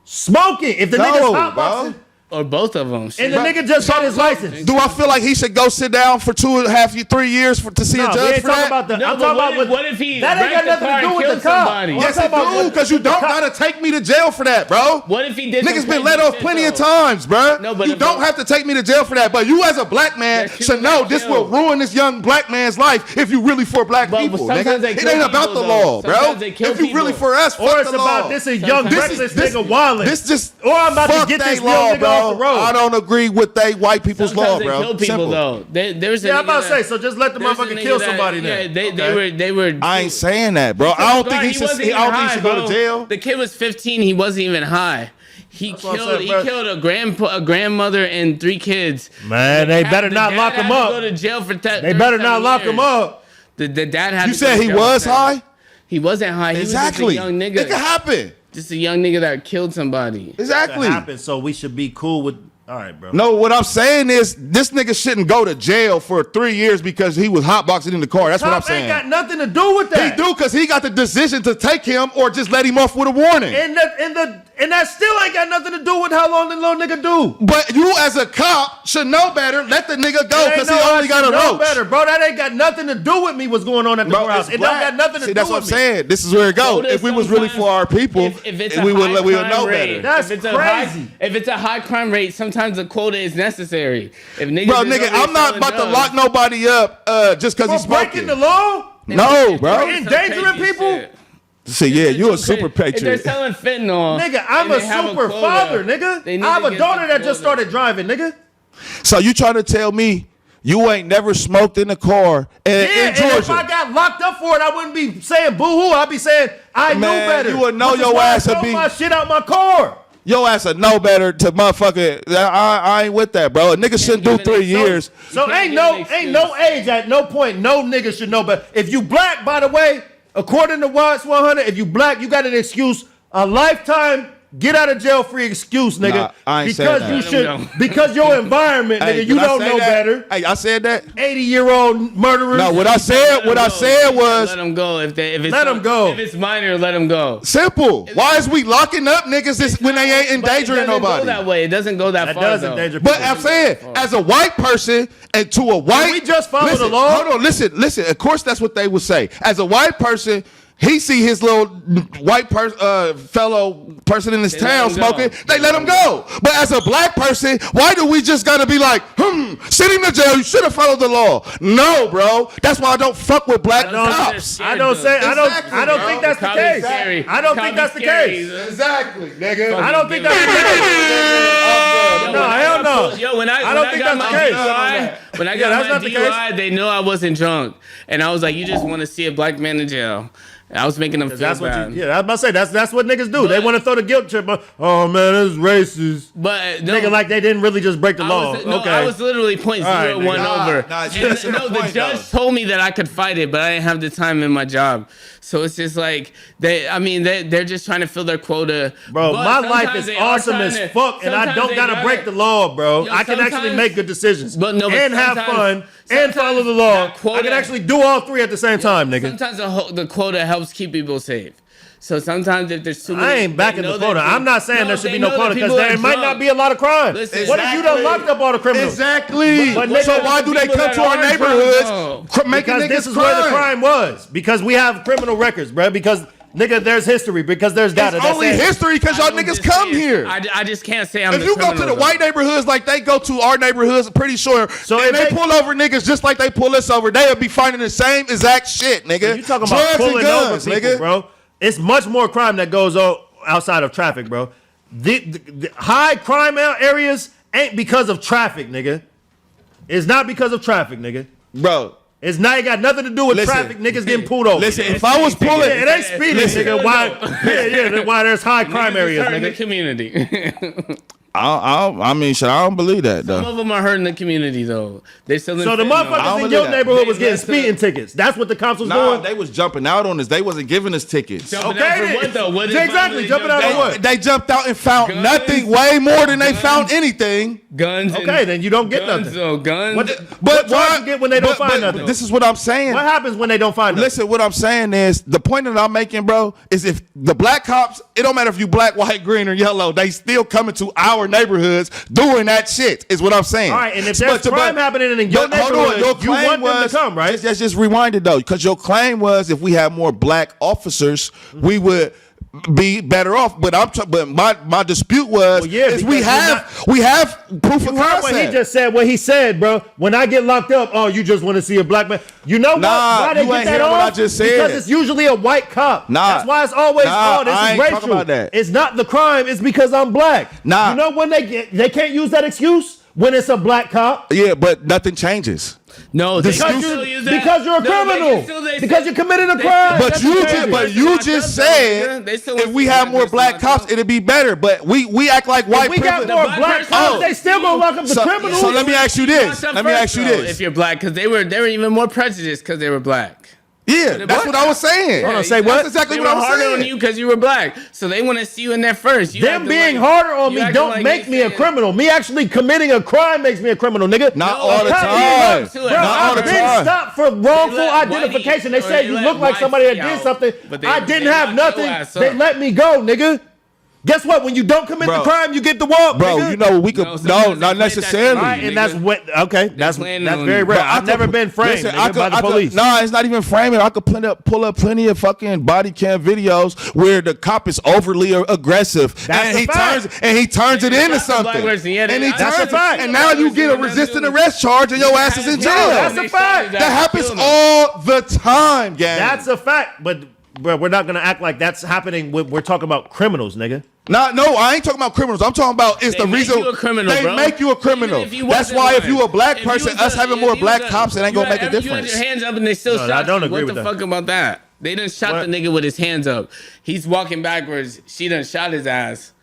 S1: Smoking. If the
S2: No,
S1: nigga's
S2: bro.
S1: hotboxing
S3: Or both of them.
S1: and the nigga just got his license.
S2: Do I feel like he should go sit down for 2.5 3 years to see
S1: Nah,
S2: a
S1: we
S2: judge
S1: ain't
S2: for
S1: talking
S2: that?
S1: about the.
S3: No,
S1: I'm
S3: but
S1: talking
S3: what
S1: about
S3: if- what if he
S1: that ain't got
S3: wrecked the
S1: nothing
S3: car
S1: to do
S3: and
S1: with the
S3: killed
S1: cop.
S3: somebody?
S1: I'm
S2: Yes,
S1: talking
S2: it
S1: about
S2: do,
S1: what-
S2: because you don't
S1: the cop-
S2: gotta take me to jail for that, bro.
S3: What if he did some
S2: Niggas been
S3: crazy
S2: let off
S3: shit,
S2: plenty of
S3: though?
S2: times, bro.
S3: No, but
S2: you
S3: if
S2: don't
S3: a-
S2: have to take me to jail for that. But you, as a black man,
S3: That shit
S2: should
S3: was
S2: know
S3: like
S2: this will
S3: kill.
S2: ruin this young black man's life if you really for black
S3: But
S2: people,
S3: sometimes
S2: nigga.
S3: they
S2: It
S3: kill
S2: ain't about
S3: people,
S2: the
S3: though.
S2: law, bro.
S3: Sometimes they kill
S2: If you really
S3: people.
S2: for us,
S1: Or
S2: fuck
S1: it's
S2: the
S1: about
S2: law.
S1: this a young
S3: Sometimes-
S1: reckless
S2: This-
S1: nigga wildin'.
S2: This just
S1: Or I'm about to
S2: fuck
S1: get
S2: they
S1: this
S2: law,
S1: young nigga
S2: bro.
S1: off the road.
S2: I don't agree with they white people's
S3: Sometimes
S2: law,
S3: they
S2: bro.
S3: kill people
S2: Simple.
S3: though. There's a
S1: Yeah, I'm
S3: nigga
S1: about to
S3: that-
S1: say, so just let the
S3: there's a
S1: motherfucker
S3: nigga
S1: kill
S3: that-
S1: somebody
S3: Yeah,
S1: then.
S3: they were.
S2: I ain't saying that, bro. I don't think he should.
S3: wasn't
S2: I
S3: even
S2: don't think he
S3: high,
S2: should go
S3: bro.
S2: to jail.
S3: The kid was 15. He wasn't even high. He
S1: what I'm
S3: killed.
S1: saying,
S3: He
S1: bro.
S3: killed a grandmother and 3 kids.
S1: Man, they better
S3: The
S1: not
S3: dad
S1: lock
S3: had
S1: him
S3: to
S1: up.
S3: Go to jail for
S1: They better not lock him up.
S3: The dad had.
S2: You
S3: to go
S2: said
S3: to
S2: he
S3: jail
S2: was
S3: for that.
S2: high.
S3: He wasn't high. He
S2: Exactly.
S3: was just a young nigga.
S2: It can happen.
S3: Just a young nigga that killed somebody.
S2: Exactly.
S1: That happened, so we should be cool with. All right, bro.
S2: No, what I'm saying is this nigga shouldn't go to jail for 3 years because he was hotboxing in the car. That's what I'm
S1: Cop ain't
S2: saying.
S1: got nothing to do with
S2: He
S1: that.
S2: do because he got the decision to take him or just let him off with a warning.
S1: And that still ain't got nothing to do with how long the little nigga do.
S2: But you as a cop should know better. Let the nigga go
S1: It ain't
S2: because he
S1: no-
S2: only
S1: I
S2: got a
S1: should know
S2: roach.
S1: better, bro. That ain't got nothing to do with me. What's going on at the
S2: Bro,
S1: courthouse?
S2: it's
S1: It don't
S2: black.
S1: got nothing to
S2: See,
S1: do
S2: that's
S1: with
S2: what I'm
S1: me.
S2: saying. This is where it goes.
S3: Quota
S2: If we was really for our people,
S3: if it's
S2: we
S3: a
S2: would
S3: high
S2: we would
S3: crime
S2: know
S3: rate,
S2: better.
S1: That's
S3: if it's a
S1: crazy.
S3: if it's a high crime rate, sometimes a quota is necessary. If niggas
S2: Bro,
S3: is
S2: nigga,
S3: over
S2: I'm not
S3: selling
S2: about to
S3: drugs,
S2: lock nobody up just because he's
S1: For breaking
S2: smoking.
S1: the law?
S2: No,
S3: if
S2: bro.
S3: they're doing some
S1: Endangering
S3: crazy
S1: people?
S3: shit.
S2: See, yeah, you a super
S3: If they're
S2: patriot.
S3: selling fentanyl,
S1: Nigga, I'm
S3: and
S1: a
S3: they have
S1: super
S3: quota,
S1: father, nigga.
S3: they need
S1: I have
S3: to
S1: a
S3: get
S1: daughter
S3: the
S1: that just
S3: quota.
S1: started driving, nigga.
S2: So you trying to tell me you ain't never smoked in the car
S1: Yeah,
S2: in
S1: and if I
S2: Georgia?
S1: got locked up for it, I wouldn't be saying boo-hoo. I'd be saying I knew
S2: Man,
S1: better.
S2: you would know
S1: Which is
S2: your
S1: why
S2: ass
S1: I
S2: would
S1: throw
S2: be-
S1: my shit out my car.
S2: Your ass would know better to motherfucker. I ain't with that, bro. A nigga shouldn't do
S3: give an
S2: 3
S3: excuse.
S2: years.
S1: So
S3: You can't
S1: ain't
S3: give
S1: no
S3: an
S1: age at no point no nigga should know better. If you black, by the way, according to Watts 100, if you black, you got an excuse, a lifetime get out of jail free excuse, nigga.
S2: Nah, I ain't saying
S1: because
S2: that.
S1: you
S3: Let 'em
S1: should
S3: know.
S1: because your environment,
S2: Hey,
S1: nigga, you
S2: did I
S1: don't
S2: say
S1: know
S2: that?
S1: better.
S2: Hey, I said that.
S1: 80-year-old murderers.
S2: No, what I said was
S3: let them go. If it's
S1: Let 'em go.
S3: If it's minor, let them go.
S2: simple. Why is we locking up niggas when they ain't
S3: But
S2: endangering
S3: it doesn't
S2: nobody?
S3: Go that way. It doesn't go that,
S1: that
S3: far.
S1: does
S3: though.
S1: endanger
S2: But
S1: people.
S2: I'm saying, as a white person and to a white,
S1: we just follow
S2: listen,
S1: the law?
S2: Hold on, listen. Of course, that's what they would say. As a white person, he see his little white fellow person in his town
S3: let him go.
S2: smoking. They let him go. But as a black person, why do we just gotta be like, send him to jail? You should have followed the law. No, bro. That's why I don't fuck with black cops.
S1: I don't say I
S2: Exactly,
S1: don't
S2: bro.
S1: think that's the
S3: Copy
S1: case.
S3: scary.
S1: I don't
S3: Copy
S1: think that's the
S3: scary.
S1: case.
S2: Exactly, nigga.
S1: I don't think that's the case. No, hell no.
S3: Yo, when I
S1: don't
S3: when
S1: think
S3: I got
S1: that's
S3: my
S1: the case.
S3: DUI, when I
S1: Yeah,
S3: got
S1: that's
S3: my
S1: not the
S3: DUI, they knew I wasn't drunk, and I was like, "You just want to see a black man in jail." I was making them feel
S1: That's what
S3: bad.
S1: you, yeah, I was about to say that's what niggas do. They
S3: But-
S1: want to throw the guilt trip. Oh man, it's racist.
S3: But no,
S1: Nigga, like they didn't really just break the law.
S3: I was literally .01
S1: right, nigga.
S3: over.
S2: Nah,
S3: And
S2: that's your
S3: no, the
S2: point,
S3: judge
S2: though.
S3: told me that I could fight it, but I didn't have the time in my job. So it's just like they're just trying to fill their quota.
S1: Bro,
S3: But
S1: my life
S3: sometimes
S1: is
S3: they are
S1: awesome
S3: trying
S1: as
S3: to-
S1: fuck, and I
S3: sometimes
S1: don't
S3: they
S1: gotta break the law, bro.
S3: Yo,
S1: I can actually
S3: sometimes-
S1: make good decisions
S3: But no, but
S1: and have
S3: sometimes-
S1: fun and follow the
S3: sometimes
S1: law.
S3: that quota-
S1: I can actually do all three at the same time, nigga.
S3: Sometimes the quota helps keep people safe. So sometimes if there's too many,
S1: I ain't backing
S3: they
S1: the
S3: know
S1: quota.
S3: that
S1: I'm not saying
S3: no,
S1: there should
S3: they
S1: be no
S3: know that
S1: quota because
S3: people are
S1: there might
S3: drunk.
S1: not be a lot of crime.
S3: Listen,
S1: What if you done locked up all the criminals?
S2: Exactly.
S1: But
S2: so
S1: nigga,
S2: why do they
S3: people
S2: come
S3: that
S2: to our
S3: are drunk,
S2: neighborhoods
S3: though.
S2: making
S1: Because
S2: niggas
S1: this is
S2: crime?
S1: where the crime was. Because we have criminal records, bro. Because Nigga, there's history because there's data.
S2: It's only history because y'all niggas come here.
S3: I just can't say I'm
S2: If
S3: the
S2: you go to
S3: criminal,
S2: the
S3: though.
S2: white neighborhoods like they go to our neighborhoods, I'm pretty sure.
S1: So
S2: and
S1: if
S2: they
S1: they-
S2: pull over niggas just like they pull us over, they'll be finding the same exact shit, nigga.
S1: You talking about
S2: Drugs and
S1: pulling
S2: guns,
S1: over people,
S2: nigga.
S1: bro? It's much more crime that goes on outside of traffic, bro. The high crime areas ain't because of traffic, nigga. It's not because of traffic, nigga.
S2: Bro.
S1: It's not. It got nothing to do with
S2: Listen.
S1: traffic. Niggas getting pulled over.
S2: Listen, if I was pulling,
S1: it ain't speeding,
S2: Listen.
S1: nigga. Why? Yeah. Why there's high crime
S3: Niggas is
S1: areas,
S3: hurting the
S1: nigga?
S3: community.
S2: I mean, shit, I don't believe that
S3: Some
S2: though.
S3: of them are hurting the community though. They still
S1: So the
S2: I
S1: motherfuckers
S2: don't
S1: in
S2: believe
S1: your
S2: that.
S1: neighborhood was
S3: They
S1: getting
S3: left
S1: speeding tickets. That's what the cops was
S2: Nah,
S1: doing.
S2: they was jumping out on us. They wasn't giving us tickets.
S3: Jumping
S1: Okay,
S3: out for
S1: then.
S3: what though? What
S1: Exactly,
S3: they
S1: jumping out
S3: jumped
S1: on what?
S2: They jumped out and found
S3: Guns?
S2: nothing, way more than they
S3: Guns?
S2: found anything.
S3: Guns.
S1: Okay, then you don't get
S3: guns,
S1: nothing.
S3: though, guns.
S1: What charge you get when they don't find nothing?
S2: This is what I'm saying.
S1: What happens when they don't find nothing?
S2: Listen, what I'm saying is the point that I'm making, bro, is if the black cops, it don't matter if you black, white, green, or yellow, they still coming to our neighborhoods doing that shit. Is what I'm saying.
S1: All right, and if there's crime happening in your neighborhood, you want them to come, right?
S2: Just rewind it though, because your claim was if we had more black officers, we would be better off. But my dispute was is we have proof
S1: You
S2: of
S1: heard
S2: concept.
S1: what he just said. What he said, bro. When I get locked up, oh, you just want to see a black man. You know what?
S2: Nah,
S1: Why they
S2: you
S1: get
S2: ain't
S1: that
S2: hear
S1: off?
S2: what I just said.
S1: Because it's usually a white cop.
S2: Nah.
S1: That's why it's always,
S2: Nah,
S1: oh, this
S2: I
S1: is
S2: ain't talking
S1: racial.
S2: about that.
S1: It's not the crime. It's because I'm black.
S2: Nah.
S1: You know when they can't use that excuse when it's a black cop.
S2: Yeah, but nothing changes.
S3: No, they
S1: Because
S3: can
S1: you-
S3: still use that.
S1: because you're a
S3: No, they can
S1: criminal.
S3: still- they
S1: Because
S3: still-
S1: you committed a
S3: they
S1: crime.
S3: still-
S2: But
S1: That's
S2: you
S1: crazy.
S2: just, but
S3: They
S2: you
S3: locked
S2: just
S3: up, though,
S2: said
S3: nigga. They still
S2: if we
S3: locked
S2: had more
S3: up.
S2: black cops, it'd be better. But we act like white
S1: We got
S2: privilege.
S1: more
S3: black
S1: black
S3: person-
S1: cops.
S2: Oh.
S1: They still gonna lock up the criminals.
S2: So let me ask you this.
S3: Locked up
S2: Let me
S3: first,
S2: ask you
S3: though,
S2: this.
S3: If you're black, because they were even more prejudiced because they were black.
S2: Yeah, that's what I was saying.
S1: Hold on, say
S2: That's
S1: what?
S2: exactly
S3: They
S2: what
S3: were
S2: I'm
S3: harder
S2: saying.
S3: on you because you were black, so they want to see you in there first. You
S1: Them
S3: acting
S1: being
S3: like-
S1: harder on
S3: you
S1: me
S3: acting
S1: don't
S3: like
S1: make
S3: they
S1: me a
S3: saying-
S1: criminal. Me actually committing a crime makes me a criminal, nigga.
S2: Not
S3: No,
S2: all the
S3: a cop
S2: time.
S3: being
S1: Bro,
S2: Not all the
S1: I've been
S2: time.
S1: stopped for wrongful
S3: let
S1: identification. They
S3: whitey- or
S1: said
S3: they
S1: you
S3: let
S1: look like somebody that
S3: whitey
S1: did
S3: out,
S1: something.
S3: but they-
S1: I didn't
S3: they
S1: have
S3: locked your
S1: nothing.
S3: ass
S1: They
S3: up.
S1: let me go, nigga. Guess what? When you don't commit
S2: Bro.
S1: the crime, you get the walk,
S2: Bro,
S1: nigga.
S2: you know we could
S3: No,
S2: no,
S3: sometimes they
S2: not
S3: plant that
S2: necessarily.
S3: shit
S1: Right,
S3: nigga.
S1: and that's what. Okay, that's
S3: planning
S1: that's
S3: on
S1: very
S3: you.
S1: rare.
S2: Bro,
S1: I've never been framed
S2: Listen,
S1: nigga, by the police.
S2: Nah, it's not even framing. I could pull up plenty of fucking body cam videos where the cop is overly aggressive
S1: That's
S2: and
S1: a
S2: he
S1: fact.
S2: turns it into
S3: That's a black
S2: something.
S3: person, yeah,
S2: And he
S3: that's
S2: turns
S1: a fact.
S2: and now you get a resistant arrest charge and your ass is in jail.
S1: That's a fact.
S2: That happens all the time, gang.
S1: That's a fact. But bro, we're not gonna act like that's happening. We're talking about criminals, nigga.
S2: No, I ain't talking about criminals. I'm talking about it's
S3: They
S2: the
S3: make
S2: reason
S3: you a criminal,
S2: they
S3: bro.
S2: make you a criminal.
S3: Even if you
S2: That's
S3: wasn't
S2: why if
S3: one.
S2: you a black
S3: If you
S2: person,
S3: was
S2: us
S3: a-
S2: having
S3: if
S2: more
S3: you
S2: black
S3: was a-
S2: cops, it ain't
S3: you
S2: gonna make a
S3: had- You
S2: difference.
S3: had your hands up and they still
S1: No, I
S3: shot
S1: don't
S3: you.
S1: agree
S3: What
S1: with
S3: the
S1: that.
S3: fuck about that? They done shot
S1: What?
S3: the nigga with his hands up. He's walking backwards. She done shot his ass.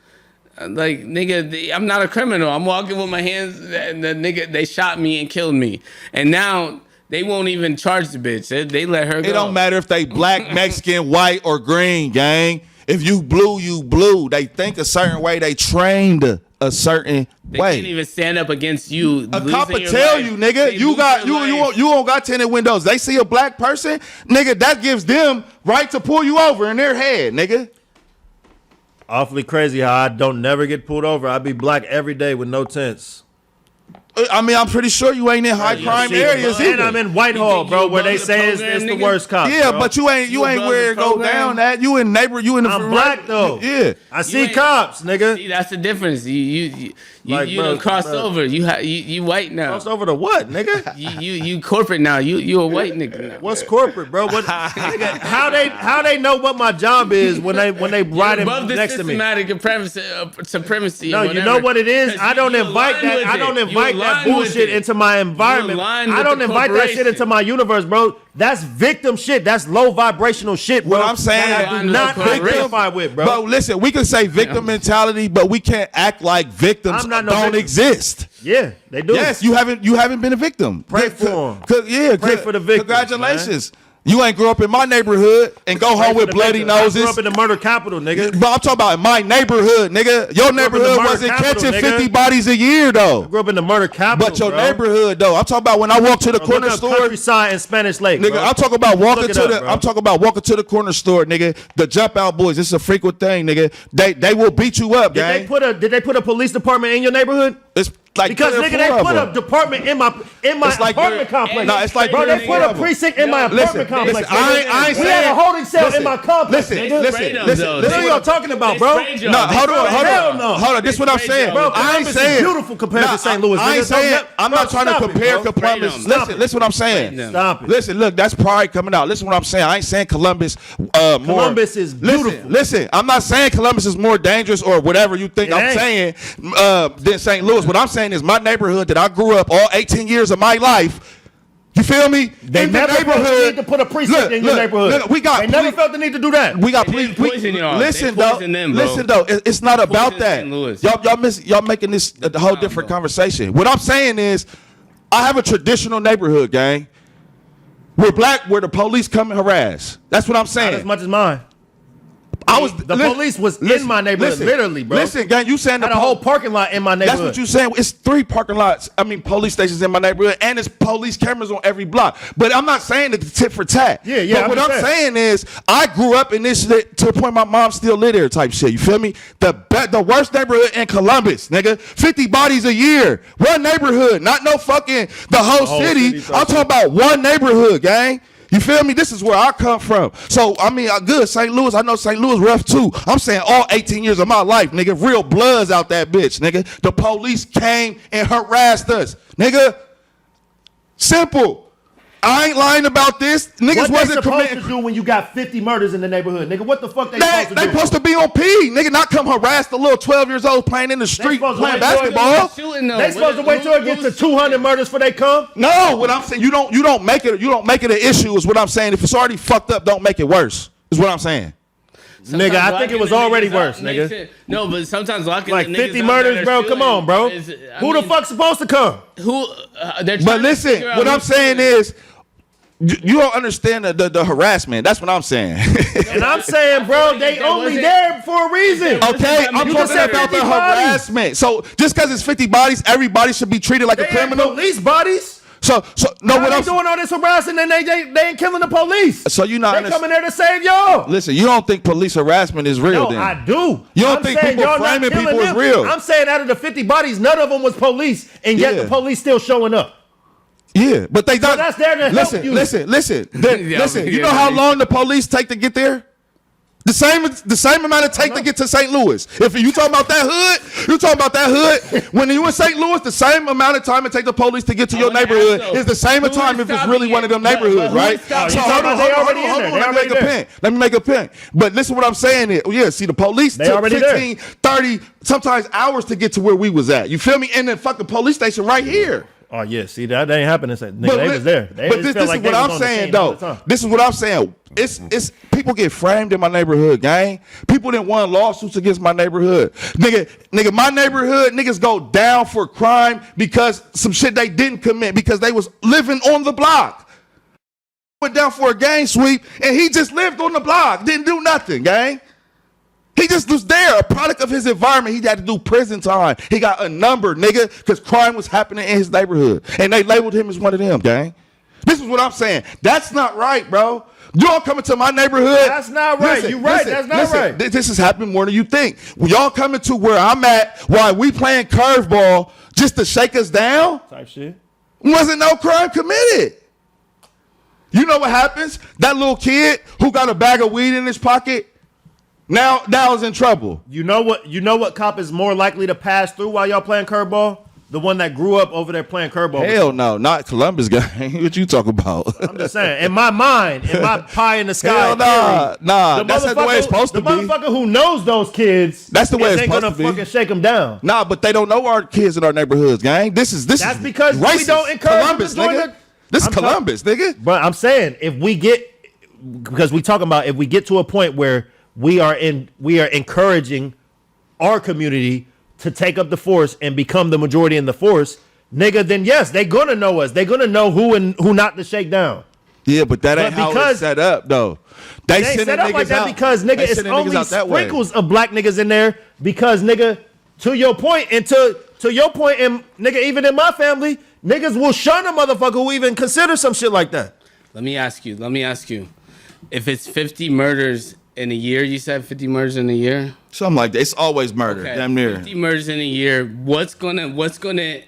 S3: Like, nigga, I'm not a criminal. I'm walking with my hands, and the nigga, they shot me and killed me. And now they won't even charge the bitch. They let her go.
S2: It don't matter if they black, Mexican, white, or green, gang. If you blue, you blue. They think a certain way. They trained a certain
S3: They
S2: way.
S3: can't even stand up against you.
S2: A
S3: losing
S2: cop will
S3: your
S2: tell
S3: life.
S2: you, nigga,
S3: They
S2: you
S3: lose
S2: got
S3: your life.
S2: you don't got tinted windows. They see a black person, nigga, that gives them right to pull you over in their head, nigga.
S1: Awfully crazy how I don't never get pulled over. I be black every day with no tents.
S2: I mean, I'm pretty sure you ain't in high crime
S1: See,
S2: areas
S1: and
S2: either.
S1: I'm in Whitehall,
S3: think
S1: bro,
S3: you
S1: where they
S3: above the
S1: say it's
S3: program,
S1: the
S3: nigga?
S1: worst cops.
S2: Yeah,
S1: bro.
S2: but you ain't
S3: above
S2: where
S3: the
S2: it go
S3: program?
S2: down at. You in
S1: I'm black though.
S2: Yeah.
S1: I see
S3: ain't-
S1: cops, nigga.
S3: See, that's the difference. You
S1: Like,
S3: you
S1: bro,
S3: done crossed
S1: bro.
S3: over. You white now.
S1: Crossed over to what, nigga?
S3: You corporate now. You a white nigga now.
S1: What's corporate, bro? What? Nigga, how they know what my job is when they riding
S3: Above the
S1: next to me?
S3: systematic supremacy.
S1: No,
S3: or
S1: you
S3: whatever.
S1: know what it is.
S3: 'Cause
S1: I don't
S3: you
S1: invite
S3: align
S1: that.
S3: with
S1: I don't
S3: it.
S1: invite
S3: You
S1: that
S3: align with
S1: bullshit
S3: it.
S1: into my environment.
S3: align
S1: I
S3: with
S1: don't
S3: the
S1: invite that shit
S3: corporation.
S1: into my universe, bro. That's victim shit. That's low vibrational shit, bro.
S2: What I'm saying,
S1: that I do
S3: Align
S1: not
S3: with the
S1: identify with, bro.
S2: Bro, listen, we can say victim mentality, but we can't act like victims
S1: I'm not no
S2: don't
S1: victim.
S2: exist.
S1: Yeah, they do.
S2: Yes, you haven't been a victim.
S1: Pray for 'em.
S2: Yeah,
S1: Pray for the victims,
S2: Congratulations. You ain't grew up in my neighborhood and go home with bloody
S1: I
S2: noses.
S1: grew up in the murder capital, nigga.
S2: But I'm talking about my neighborhood, nigga. Your
S1: up in the
S2: neighborhood
S1: murder
S2: wasn't
S1: capital,
S2: catching
S1: nigga.
S2: 50 bodies a year, though.
S1: Grew up in the murder capital,
S2: But your
S1: bro.
S2: neighborhood, though. I'm talking about when I walk to the
S1: Look
S2: corner
S1: up
S2: store.
S1: Countryside and Spanish Lake,
S2: Nigga,
S1: bro.
S2: I'm talking about walking
S1: Look it
S2: to
S1: up,
S2: the.
S1: bro.
S2: I'm talking about walking to the corner store, nigga. The jump out boys. This is a frequent thing, nigga. They will beat you up,
S1: Did
S2: gang.
S1: they put a police department in your neighborhood?
S2: It's like
S1: Because
S2: 3 or
S1: nigga, they
S2: 4 of
S1: put a
S2: them.
S1: department in my
S2: It's like
S1: apartment
S2: they're-
S1: complex.
S2: Nah, it's like
S1: bro,
S2: they're
S1: they put a
S2: 4 of them.
S1: precinct in my
S2: Listen,
S1: apartment complex.
S2: listen, I ain't
S1: we
S2: saying-
S1: had a holding cell in my complex,
S2: listen,
S1: nigga.
S2: listen.
S1: What are y'all talking about, bro?
S2: No, hold on. This is what I'm saying,
S1: Bro,
S2: I ain't
S1: Columbus is
S2: saying
S1: beautiful compared to St. Louis.
S2: I ain't
S1: nigga.
S2: saying. I'm not trying to compare Columbus. Listen what I'm saying.
S1: Stop it.
S2: Listen, look, that's pride coming out. Listen what I'm saying. I ain't saying Columbus more.
S1: Columbus is beautiful.
S2: Listen, I'm not saying Columbus is more dangerous or whatever you think I'm saying than St. Louis. What I'm saying is my neighborhood that I grew up all 18 years of my life. You feel me?
S1: They never felt the need to put a precinct in your neighborhood. They never felt the need to do that.
S2: We got
S3: poison y'all.
S2: Listen
S3: They
S2: though.
S3: poison them, bro.
S2: Listen though. It's not about that.
S3: St. Louis.
S2: Y'all making this a whole different conversation. What I'm saying is, I have a traditional neighborhood, gang. We're black, where the police come and harass. That's what I'm saying.
S1: Not as much as mine. The police was in my neighborhood, literally, bro.
S2: Listen, gang, you saying
S1: had a whole parking lot in my neighborhood.
S2: That's what you saying. It's 3 parking lots. Police stations in my neighborhood, and it's police cameras on every block. But I'm not saying that the tit for tat.
S1: Yeah.
S2: But what I'm saying is, I grew up in this shit to the point my mom still live there type shit. You feel me? The worst neighborhood in Columbus, nigga. 50 bodies a year. One neighborhood, not no fucking the whole city. I'm talking about one neighborhood, gang. You feel me? This is where I come from. So, good. St. Louis, I know St. Louis rough too. I'm saying all 18 years of my life, nigga, real bloods out that bitch, nigga. The police came and harassed us, nigga. Simple. I ain't lying about this. Niggas wasn't
S1: supposed to do when you got 50 murders in the neighborhood, nigga? What the fuck they supposed to do?
S2: They supposed to be on P, nigga, not come harass the little 12 years old playing in the street playing basketball.
S1: They supposed to wait till it gets to 200 murders before they come?
S2: No, what I'm saying, you don't make it an issue is what I'm saying. If it's already fucked up, don't make it worse. Is what I'm saying.
S1: Nigga, I think it was already worse, nigga.
S3: No, but sometimes locking
S1: like
S3: the
S1: 50
S3: niggas
S1: murders,
S3: out
S1: bro.
S3: that are
S1: Come on, bro. Who the fuck supposed to come?
S2: But listen, what I'm saying is, you don't understand the harassment. That's what I'm saying.
S1: And I'm saying, bro, they only there for a reason.
S2: Okay, I'm talking about the harassment. So just because it's 50 bodies, everybody should be treated like a criminal.
S1: Police bodies.
S2: So no, what
S1: they
S2: I'm
S1: doing all this harassing and they ain't killing the police.
S2: So you not
S1: they coming there to save y'all.
S2: Listen, you don't think police harassment is real?
S1: No,
S2: then
S1: I do.
S2: You don't think people framing people is real?
S1: I'm saying out of the 50 bodies, none of them was police, and yet the police still showing up.
S2: Yeah, but they don't.
S1: So that's there to help you.
S2: Listen. You know how long the police take to get there? The same amount of take to get to St. Louis. If you talking about that hood, you talking about that hood. When you in St. Louis, the same amount of time it take the police to get to your neighborhood is the same time if it's really one of them neighborhoods, right? So hold on. Let me make a point. But listen, what I'm saying is, see, the police took 15, 30, sometimes hours to get to where we was at. You feel me? And then fucking police station right here.
S1: Oh yeah, see that ain't happening. Nigga, they was there.
S2: But this is what I'm saying though. This is what I'm saying. It's people get framed in my neighborhood, gang. People didn't want lawsuits against my neighborhood. Nigga, my neighborhood, niggas go down for crime because some shit they didn't commit because they was living on the block. Went down for a gang sweep and he just lived on the block, didn't do nothing, gang. He just was there, a product of his environment. He had to do prison time. He got a number, nigga, because crime was happening in his neighborhood. And they labeled him as one of them, gang. This is what I'm saying. That's not right, bro. Y'all coming to my neighborhood.
S1: That's not right. You right. That's not right.
S2: This is happening more than you think. When y'all coming to where I'm at while we playing curveball just to shake us down.
S1: Type shit.
S2: Wasn't no crime committed. You know what happens? That little kid who got a bag of weed in his pocket, now is in trouble.
S1: You know what cop is more likely to pass through while y'all playing curveball? The one that grew up over there playing curveball.
S2: Hell no, not Columbus guy. What you talk about?
S1: I'm just saying. In my mind, in my pie in the sky.
S2: Hell nah. That's not the way it's supposed to be.
S1: The motherfucker who knows those kids.
S2: That's the way it's supposed to be.
S1: They're gonna fucking shake them down.
S2: Nah, but they don't know our kids in our neighborhoods, gang. That's
S1: because
S2: racist.
S1: We don't encourage
S2: Columbus, nigga. This is Columbus, nigga.
S1: But I'm saying if we get to a point where we are encouraging our community to take up the force and become the majority in the force, nigga, then yes, they gonna know us. They gonna know who and who not to shake down.
S2: Yeah, but that ain't how it's set up, though.
S1: They set up like that because, nigga, it's only sprinkles of black niggas in there because, nigga, to your point, and nigga, even in my family, niggas will shun a motherfucker who even consider some shit like that.
S3: Let me ask you. If it's 50 murders in a year, you said 50 murders in a year?
S2: Something like that. It's always murder. Okay. Damn near.
S3: 50 murders in a year. What's gonna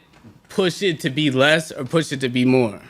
S3: push it to be less or push it to be more?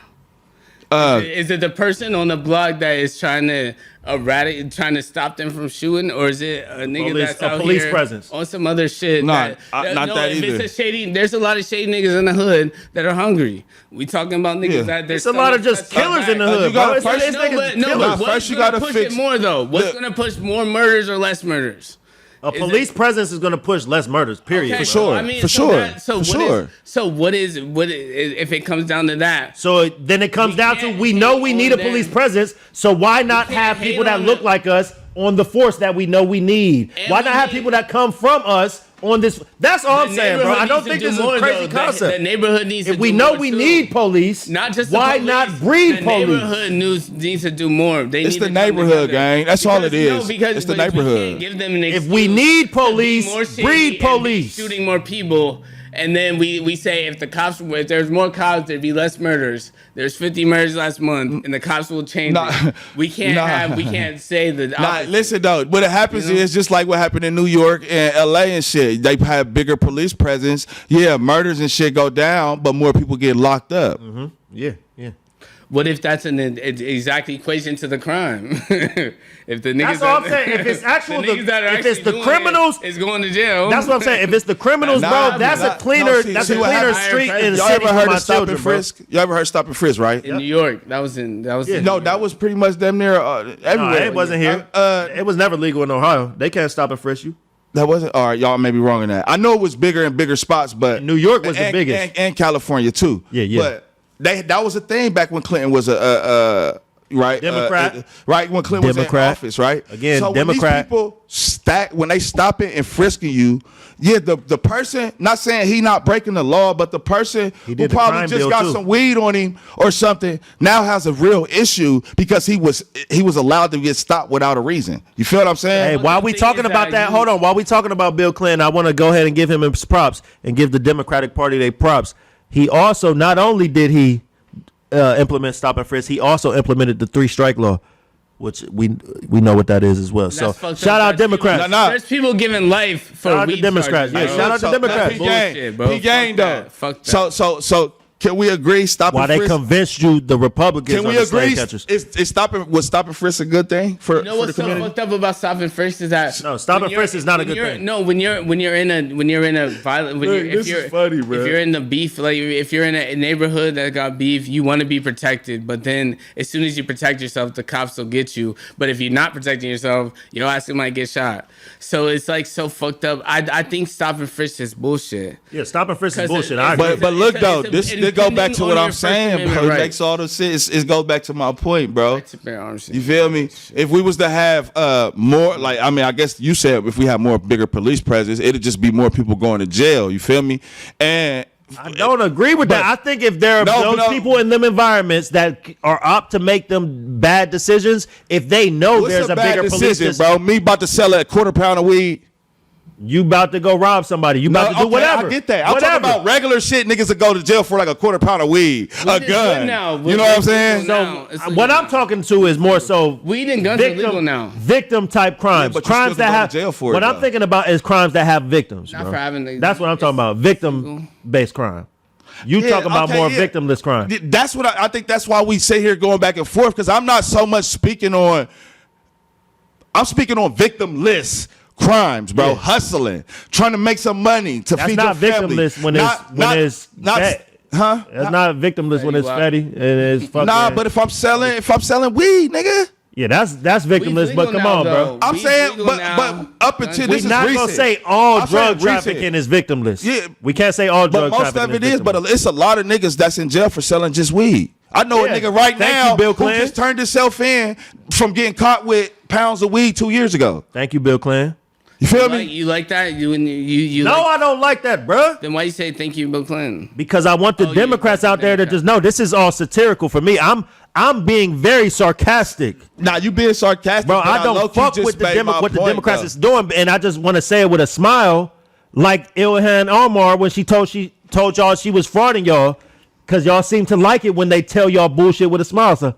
S3: Is it the person on the block that is trying to trying to stop them from shooting, or is it a nigga that's out
S1: police
S3: here
S1: presence
S3: on some other shit?
S2: Not that
S3: if
S2: either.
S3: It's a shady. There's a lot of shady niggas in the hood that are hungry. We talking about niggas that there's
S1: It's a lot of just killers in the hood, bro. It's
S2: first-
S1: it's niggas
S3: No,
S1: killers.
S3: but what's
S2: First you
S3: gonna
S2: gotta
S3: push
S2: fix
S3: it more though? What's
S2: the-
S3: gonna push more murders or less murders?
S1: A police presence is going to push less murders. Period.
S3: Okay,
S1: bro.
S2: sure. For sure.
S3: What is if it comes down to that?
S1: So then it comes down to
S3: can't
S1: we know
S3: hate
S1: we need a
S3: on
S1: police
S3: them.
S1: presence. So why not
S3: can't
S1: have
S3: hate
S1: people that
S3: on
S1: look
S3: them.
S1: like us on the force that we know we need?
S3: And
S1: Why
S3: we
S1: not have
S3: need-
S1: people that come from us on this? That's all I'm
S3: The
S1: saying, bro.
S3: neighborhood
S1: I don't
S3: needs
S1: think
S3: to
S1: this
S3: do
S1: is a
S3: more,
S1: crazy
S3: though.
S1: concept.
S3: The neighborhood needs
S1: If
S3: to
S1: we
S3: do
S1: know
S3: more,
S1: we
S3: too.
S1: need police,
S3: Not just the
S1: why
S3: police.
S1: not breed
S3: the
S1: police?
S3: neighborhood needs to do more. They
S2: It's
S3: need
S2: the
S3: to come
S2: neighborhood,
S3: together.
S2: gang. That's all it is. It's the
S3: but if we
S2: neighborhood.
S3: can't give them an
S1: If we
S3: excuse
S1: need
S3: to be
S1: police,
S3: more shady
S1: breed
S3: and be
S1: police.
S3: shooting more people, and then we say if there's more cops, there'd be less murders. There's 50 murders last month, and the cops will change
S2: Nah.
S3: it. We can't say the
S2: Nah,
S3: opposite.
S2: listen though. What happens is just like what happened in New York and LA and shit. They have bigger police presence. Yeah, murders and shit go down, but more people get locked up.
S1: Yeah, yeah.
S3: What if that's an exact equation to the crime? If the niggas
S1: That's all I'm saying. If it's actual,
S3: the niggas that are
S1: if it's
S3: actually
S1: the
S3: doing
S1: criminals,
S3: is going to jail.
S1: that's what I'm saying. If it's the criminals,
S2: Nah,
S1: bro, that's
S2: nah,
S1: a cleaner,
S2: no,
S1: that's
S2: see
S1: a
S2: what
S1: cleaner
S2: happens-
S1: street in the
S2: Y'all
S1: city
S2: ever
S1: for
S2: heard
S1: my
S2: of stop
S1: children,
S2: and
S1: bro.
S2: frisk? Y'all ever heard stop and frisk, right?
S3: in New York. That was in
S2: No,
S3: New
S2: that
S3: York.
S2: was pretty much damn near
S1: No,
S2: everywhere.
S1: it wasn't here. It was never legal in Ohio. They can't stop and frisk you.
S2: That wasn't. All right, y'all may be wrong in that. I know it was bigger in bigger spots, but
S1: New York was the
S2: and-
S1: biggest.
S2: and California too.
S1: Yeah.
S2: But that was a thing back when Clinton was a right
S1: Democrat.
S2: right when Clinton was in
S1: Democrat.
S2: office, right?
S1: Again,
S2: so
S1: Democrat.
S2: When these people when they stop it and frisking you, yeah, the person, not saying he not breaking the law, but the person who
S1: did the
S2: probably
S1: crime
S2: just
S1: bill,
S2: got
S1: too.
S2: some weed on him or something now has a real issue because he was allowed to get stopped without a reason. You feel what I'm saying?
S1: Hey,
S3: Well,
S1: while
S3: the
S1: we
S3: thing
S1: talking
S3: is
S1: about
S3: that
S1: that,
S3: you-
S1: hold on. While we talking about Bill Clinton, I want to go ahead and give him his props and give the Democratic Party their props. He also, not only did he implement stop and frisk, he also implemented the 3-strike law, which we know what that is as well.
S3: That's
S1: So
S3: fucked
S1: shout
S3: up.
S1: out Democrats.
S2: Nah.
S3: There's people giving life for
S1: Shout out to
S3: weed
S1: Democrats.
S3: charges,
S1: Yeah,
S3: bro.
S1: shout out to Democrats.
S3: Bullshit, bro.
S2: He gang
S3: Fuck
S2: though.
S3: that. Fuck that.
S2: So can we agree? Stop
S1: Why
S2: and
S1: they
S2: frisk.
S1: convinced you the Republicans
S2: Can
S1: are
S2: we
S1: the
S2: agree?
S1: slave catchers?
S2: Was stop and frisk a good thing for
S3: You know
S2: for the
S3: what's so
S2: community?
S3: fucked up about stop and frisk is that
S1: No, stop
S3: when
S1: and
S3: you're-
S1: frisk is not a
S3: when
S1: good
S3: you're-
S1: thing.
S3: No, when you're in a violent
S2: Look,
S3: if
S2: this
S3: you're
S2: is funny, bro.
S3: if you're in the beef, like if you're in a neighborhood that got beef, you want to be protected, but then as soon as you protect yourself, the cops will get you. But if you're not protecting yourself, your ass might get shot. So it's like so fucked up. I think stop and frisk is bullshit.
S1: Yeah, stop and frisk is
S3: 'Cause
S1: bullshit.
S3: it-
S1: I agree.
S2: But look
S3: It's a-
S2: though,
S3: it's a-
S2: this
S3: and
S2: go back to
S3: depending
S2: what
S3: on
S2: I'm
S3: your First
S2: saying,
S3: Amendment
S2: bro. It
S3: right.
S2: makes all the sense. It goes back to my point, bro.
S3: To bear arms.
S2: You feel me? If we was to have more, like I guess you said if we have more bigger police presence, it'd just be more people going to jail. You feel me? And
S1: I don't agree with that. I think if there are
S2: No,
S1: those people in them environments that are up to make them bad decisions, if they know
S2: what's
S1: there's a
S2: bad
S1: bigger police
S2: decision,
S1: system,
S2: bro? Me about to sell a quarter-pound of weed.
S1: you about to go rob somebody. You about to do
S2: okay,
S1: whatever.
S2: I get that. I'm
S1: Whatever.
S2: talking about regular shit. Niggas that go to jail for like a quarter-pound of weed, a
S3: Weed is
S2: gun.
S3: good now.
S2: You
S3: Weed
S2: know what I'm
S3: is
S2: saying?
S3: legal now. It's
S1: So
S3: legal
S1: what I'm
S3: now.
S1: talking to is more so
S3: Weed and guns are legal now.
S1: victim type crimes,
S2: but you
S1: crimes
S2: still
S1: that
S2: can go
S1: have.
S2: to jail for it,
S1: what I'm
S2: though.
S1: thinking about is crimes that have victims.
S3: Not
S1: bro.
S3: for having the-
S1: That's what I'm talking about. Victim based crime. You
S2: Yeah,
S1: talking about
S2: okay,
S1: more
S2: yeah.
S1: victimless crime.
S2: That's what I think. That's why we sit here going back and forth because I'm not so much speaking on. I'm speaking on victimless crimes, bro.
S1: Yeah.
S2: Hustling, trying to make some money to
S1: That's
S2: feed
S1: not
S2: your family.
S1: victimless when it's fat.
S2: Huh?
S1: That's not victimless when it's
S3: Fatty
S1: fatty and it's fucking.
S2: Nah, but if I'm selling weed, nigga,
S1: yeah, that's victimless.
S3: Weed's
S1: But
S3: legal
S1: come
S3: now,
S1: on, bro.
S3: though.
S2: I'm
S3: Weed's
S2: saying,
S3: legal
S2: but
S3: now.
S2: up until
S1: We're
S2: this is
S1: not
S2: recent.
S1: gonna say all
S2: I'm saying
S1: drug trafficking
S2: recent.
S1: is victimless.
S2: Yeah.
S1: We can't say all
S2: But
S1: drug
S2: most
S1: trafficking
S2: of it is, but
S1: victimless.
S2: it's a lot of niggas that's in jail for selling just weed. I know
S1: Yeah.
S2: a nigga right
S1: Thank
S2: now
S1: you, Bill
S2: who
S1: Clinton.
S2: just turned himself in from getting caught with pounds of weed 2 years ago.
S1: Thank you, Bill Clinton.
S2: You feel me?
S3: You like that? You
S1: No,
S3: like,
S1: I don't like that, bruh.
S3: then why you say thank you, Bill Clinton?
S1: Because I want the
S3: Oh, you
S1: Democrats
S3: want
S1: out there to
S3: Democrats.
S1: just know this is all satirical for me. I'm being very sarcastic,
S2: Nah, you being sarcastic,
S1: bro.
S2: but
S1: I don't
S2: low-key
S1: fuck
S2: just
S1: with
S2: made my
S1: what the
S2: point,
S1: Democrats
S2: though.
S1: is doing, and I just want to say it with a smile, like Ilhan Omar when she told y'all she was frauding y'all, because y'all seem to like it when they tell y'all bullshit with a smile. So,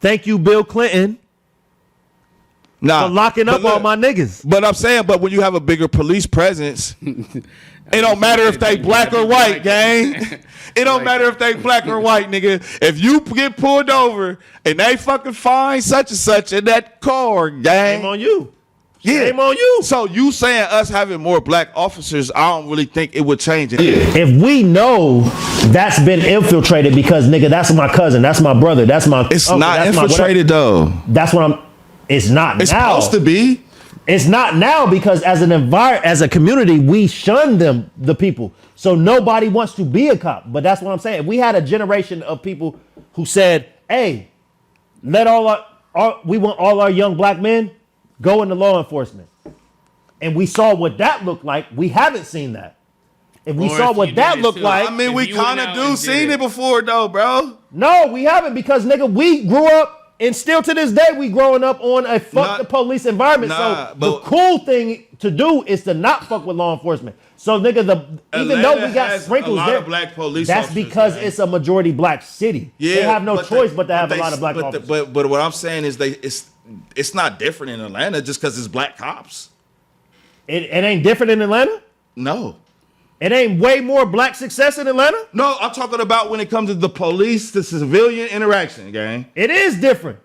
S1: thank you, Bill Clinton. for locking up all my niggas.
S2: But I'm saying, but when you have a bigger police presence, it don't matter if they black or white, gang. It don't matter if they black or white, nigga. If you get pulled over and they fucking find such and such in that car, gang.
S1: Shame on you.
S2: Yeah.
S1: Shame on you.
S2: So you saying us having more black officers, I don't really think it would change it.
S1: If we know that's been infiltrated because, nigga, that's my cousin, that's my brother, that's my
S2: It's
S1: uncle,
S2: not
S1: that's
S2: infiltrated though.
S1: That's what I'm. It's not
S2: It's
S1: now.
S2: supposed to be.
S1: It's not now because as as a community, we shun them, the people. So nobody wants to be a cop. But that's what I'm saying. If we had a generation of people who said, hey, let we want all our young black men go into law enforcement. And we saw what that looked like. We haven't seen that. If we saw what that looked like.
S2: I mean, we kind of do seen it before though, bro.
S1: No, we haven't because, nigga, we grew up. And still to this day, we growing up on a fuck the police environment. So the cool thing to do is to not fuck with law enforcement. So nigga, even though we got sprinkles there,
S2: black police
S1: that's because it's a majority black city.
S2: Yeah,
S1: they have no choice but to have a lot of black officers.
S2: But what I'm saying is it's not different in Atlanta just because it's black cops.
S1: It ain't different in Atlanta?
S2: No.
S1: It ain't way more black success in Atlanta?
S2: No, I'm talking about when it comes to the police to civilian interaction, gang.
S1: It is different.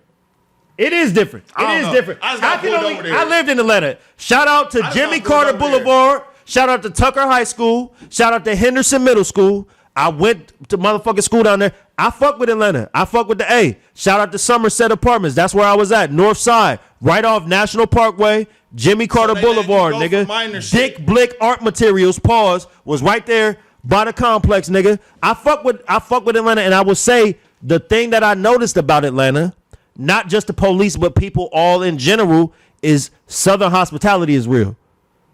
S1: It is different. It is different. I lived in Atlanta. Shout out to Jimmy Carter Boulevard. Shout out to Tucker High School. Shout out to Henderson Middle School. I went to motherfucking school down there. I fuck with Atlanta. I fuck with the A. Shout out to Somerset Apartments. That's where I was at. North Side. Right off National Parkway. Jimmy Carter Boulevard, nigga. Dick Blick Art Materials, pause, was right there by the complex, nigga. I fuck with Atlanta, and I will say the thing that I noticed about Atlanta, not just the police, but people all in general, is Southern hospitality is real.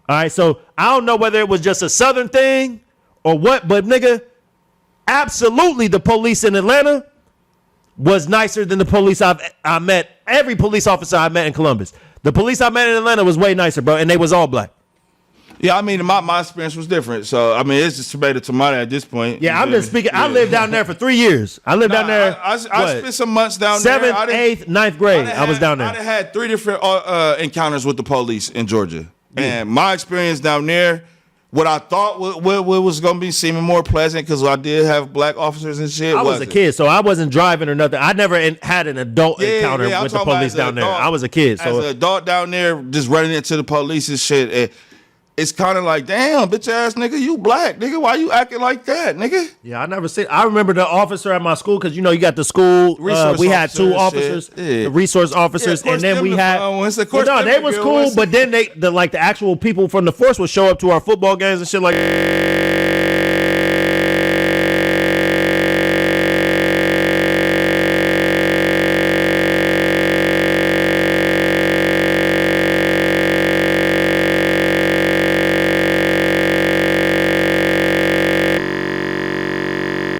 S1: All right, so I don't know whether it was just a Southern thing or what, but nigga, absolutely the police in Atlanta was nicer than the police I met. Every police officer I met in Columbus. The police I met in Atlanta was way nicer, bro, and they was all black.
S2: Yeah, I mean, my experience was different. So, I mean, it's just tomato at this point.
S1: Yeah, I'm just speaking. Yeah. I lived down there for 3 years. I lived down there.
S2: I spent some months down there.
S1: 7th, 8th, 9th grade. I was down there.
S2: I had 3 different encounters with the police in Georgia. Yeah. And my experience down there, what I thought was going to be seeming more pleasant because I did have black officers and shit.
S1: I was a kid, so I wasn't driving or nothing. I never had an adult encounter with the police down there. I was a kid. So
S2: as an adult down there, just running into the police and shit, it's kind of like, damn, bitch ass nigga, you black, nigga. Why you acting like that, nigga?
S1: Yeah, I never seen. I remember the officer at my school because you got the school. We had 2 officers, the resource officers, and then we had. They was cool, but then the actual people from the force would show up to our football games and shit like.